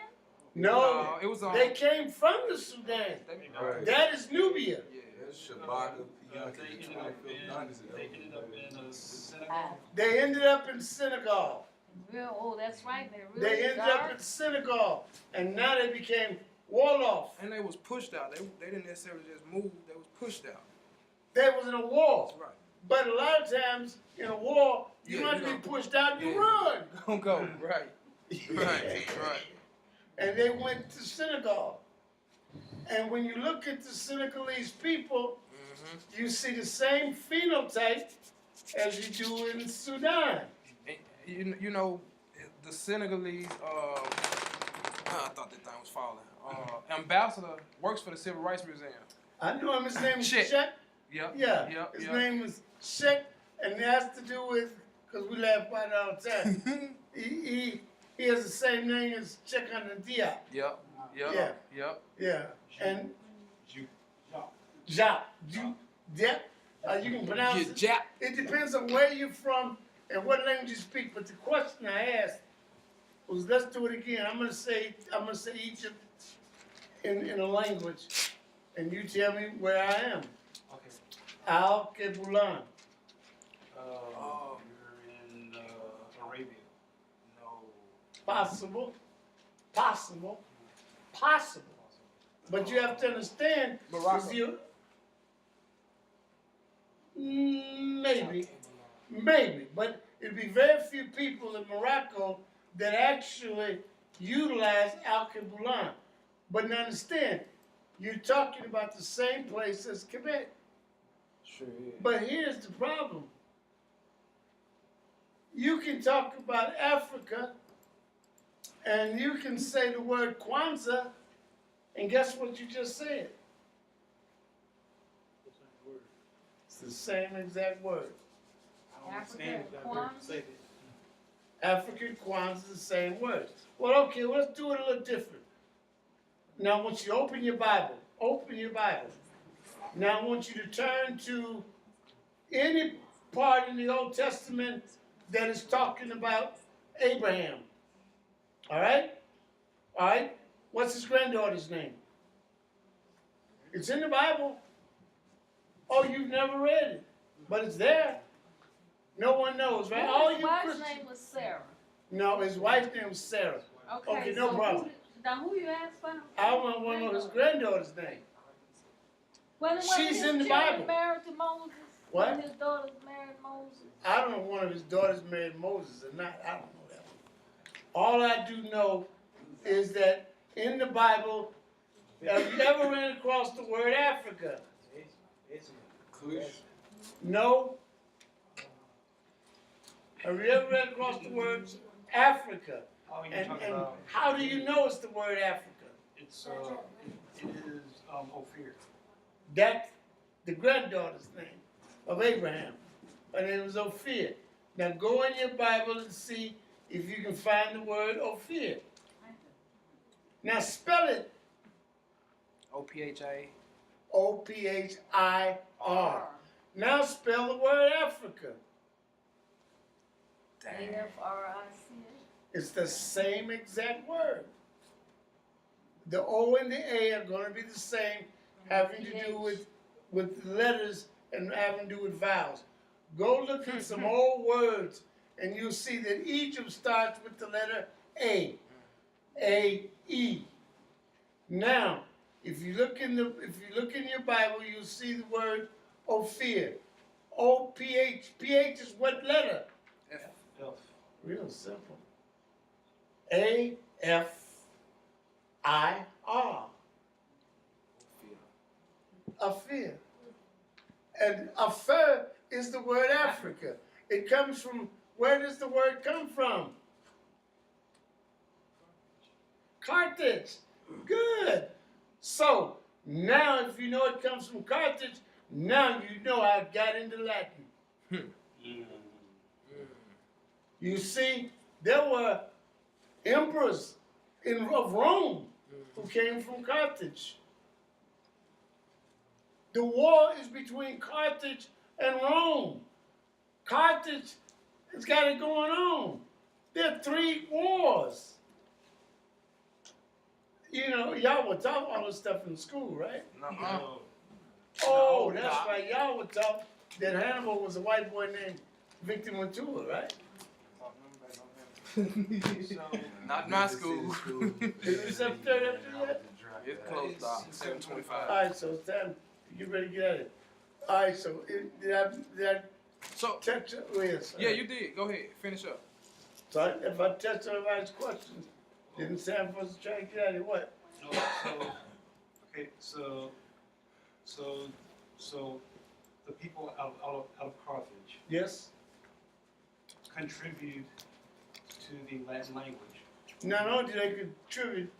No, It was they came from the Sudan. Right. That is Nubia. That's Shabaka, Pianki, They ended 25th up dynasty. in a synagogue. They ended up in Senegal. Real, oh, that's right. They're really They ended dark. up in Senegal. And now they became Wolof. And they was pushed out. They didn't necessarily just move. They was pushed out. They was in a war. Right. But a lot of times in a war, you Yeah, might you be know. pushed out, you Yeah. run. Don't go. Right. Right. And they went to Senegal. And when you look at the Senegalese people, you see the same phenotype as you do in Sudan. And you know, the Senegalese. I thought that thing was falling. Ambassador works for the Civil Rights Museum. I know him. His name is Check. Sheikh. Yep. Yeah. Yep. His yep. name is Sheikh, and it has to do with, because we laugh about it all the time. he has the same name as Cheikh Anta Yep. Yep. Yeah. Yep. Yeah. And Ja. Yeah. You can pronounce it. Jap. It depends on where you're from and what language you speak. But the question I asked was, let's do it again. I'm gonna say Egypt in a language, and you tell me where I am. Okay. Al Kebulan. You're in Arabia. No. Possible. But you have to understand, Morocco. is you maybe, but it'd be very few people in Morocco that actually utilize Al Kebulan. But now understand, you're talking about the same place as Quebec. Sure is. But here's the problem. You can talk about Africa and you can say the word Kwanzaa, and guess what you just said? It's the same exact word. Africa, Kwanzaa. African Kwanzaa is the same word. Well, okay, let's do it a little different. Now, I want you to open your Bible. Now, I want you to turn to any part in the Old Testament that is talking about Abraham. All right? All right? What's his granddaughter's name? It's in the Bible. Oh, you've never read it, but it's there. No one knows, right? All His you wife's Christians. name was Sarah. No, his wife's name was Sarah. Okay, no so problem. Now who you asked for? I want to know his granddaughter's name. Well, She's in the children Bible. married to Moses? What? When his daughters married Moses? I don't know if one of his daughters married Moses or not. I don't know that one. All I do know is that in the Bible, Have you ever ran across the word Africa? Kush. No. Have you ever ran across the word Africa? Oh, you're And talking about, how do you know it's the word Africa? it's, it is, Ophir. That's the granddaughter's name of Abraham. Her name was Ophir. Now go in your Bible and see if you can find the word Ophir. Now spell it OPHA. O-P-H-I-R. Now spell the word Africa. A-F-R-I-C. It's the same exact word. The O and the A are going to be the same, having to do with letters and having to do with vowels. Go look at some old words, and you'll see that Egypt starts with the letter A. A-E. Now, if you look in your Bible, you'll see the word Ophir. O-P-H. P-H is what letter? F. Real simple. A-F-I-R. Ophir. And Ophir is the word Africa. It comes from, where does the word come from? Carthage. Good. So, now if you know it comes from Carthage, now you know how it got into Latin. You see, there were emperors of Rome who came from Carthage. The war is between Carthage and Rome. Carthage has got it going on. There are 3 wars. You know, y'all were taught all this stuff in school, right? No. Oh, that's right. Y'all were taught that Hannibal was a white boy named Victor Matua, right? Not my school. Is it 7:30 up there yet? It's closed off. 7:25. All right, so it's time to get ready to get at it. All right, so did I So touch it? Oh, yes. yeah, you did. Go ahead. Finish up. So if I touch everybody's questions, didn't say I'm supposed to try to get at it. What? No, okay, so the people out of Carthage Yes? contribute to the Latin language. Not only do they contribute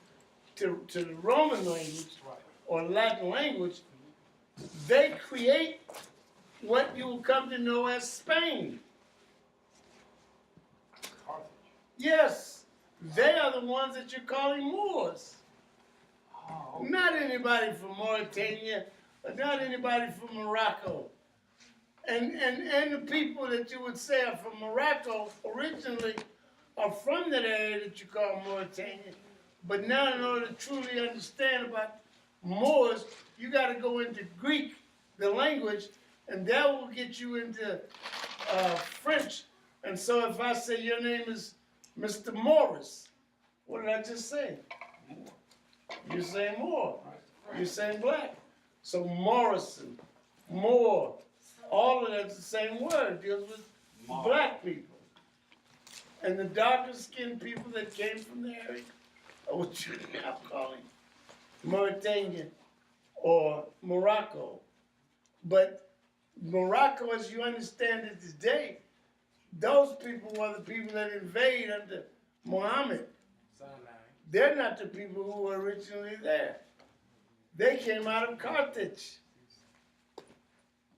to the Roman language Right. or Latin language, they create what you will come to know as Spain. Carthage. Yes, they are the ones that you're calling Moors. Oh, okay. Not anybody from Mauritania, or not anybody from Morocco. And the people that you would say are from Morocco originally are from that area that you call Mauritania. But now in order to truly understand about Moors, you got to go into Greek, the language, and that will get you into French. And so if I say your name is Mr. Morris, what did I just say? You're saying Moor. You're saying black. So Morrison, Moore, all of that's the same word. It deals with black people. And the darker skinned people that came from the area are what you're now calling Mauritania or Morocco. But Morocco, as you understand it today, those people were the people that invaded under Muhammad. They're not the people who were originally there. They came out of Carthage.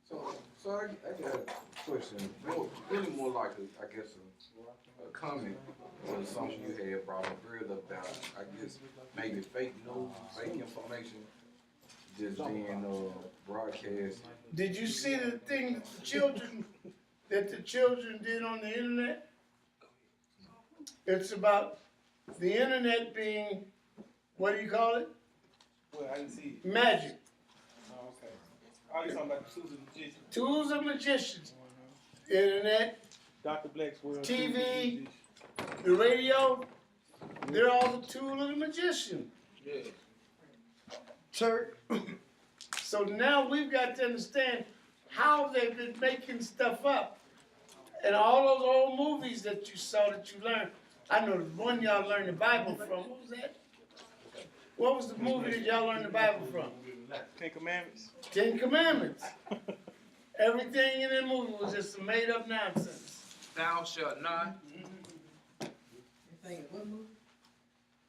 So I got a question. Really more like I guess a comment or something you had brought up earlier about, I guess, maybe fake news, fake information just being broadcast. Did you see the thing that the children did on the internet? It's about the internet being, what do you call it? Well, I didn't see it. Magic. Oh, okay. Oh, you're talking about the tools of magicians. Tools of magicians. Internet, Dr. Black's world. TV, the radio, they're all the tool of the magician. Yeah. Church. So now we've got to understand how they've been making stuff up. And all those old movies that you saw that you learned. I know the one y'all learned the Bible from. What was that? What was the movie that y'all learned the Bible from? Ten Commandments. 10 Commandments. Everything in that movie was just some made up nonsense. Thou shalt not.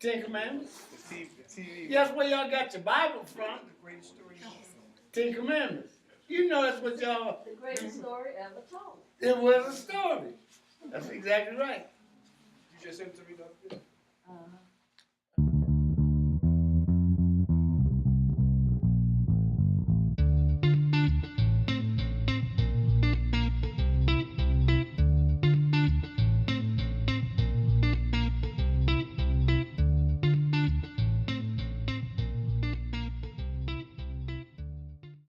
10 Commandments. The TV. That's where y'all got your Bible from. 10 Commandments. You know that's what y'all. The greatest story ever told. It was a story. That's exactly right. You just sent it to me, Dr. Uh-huh.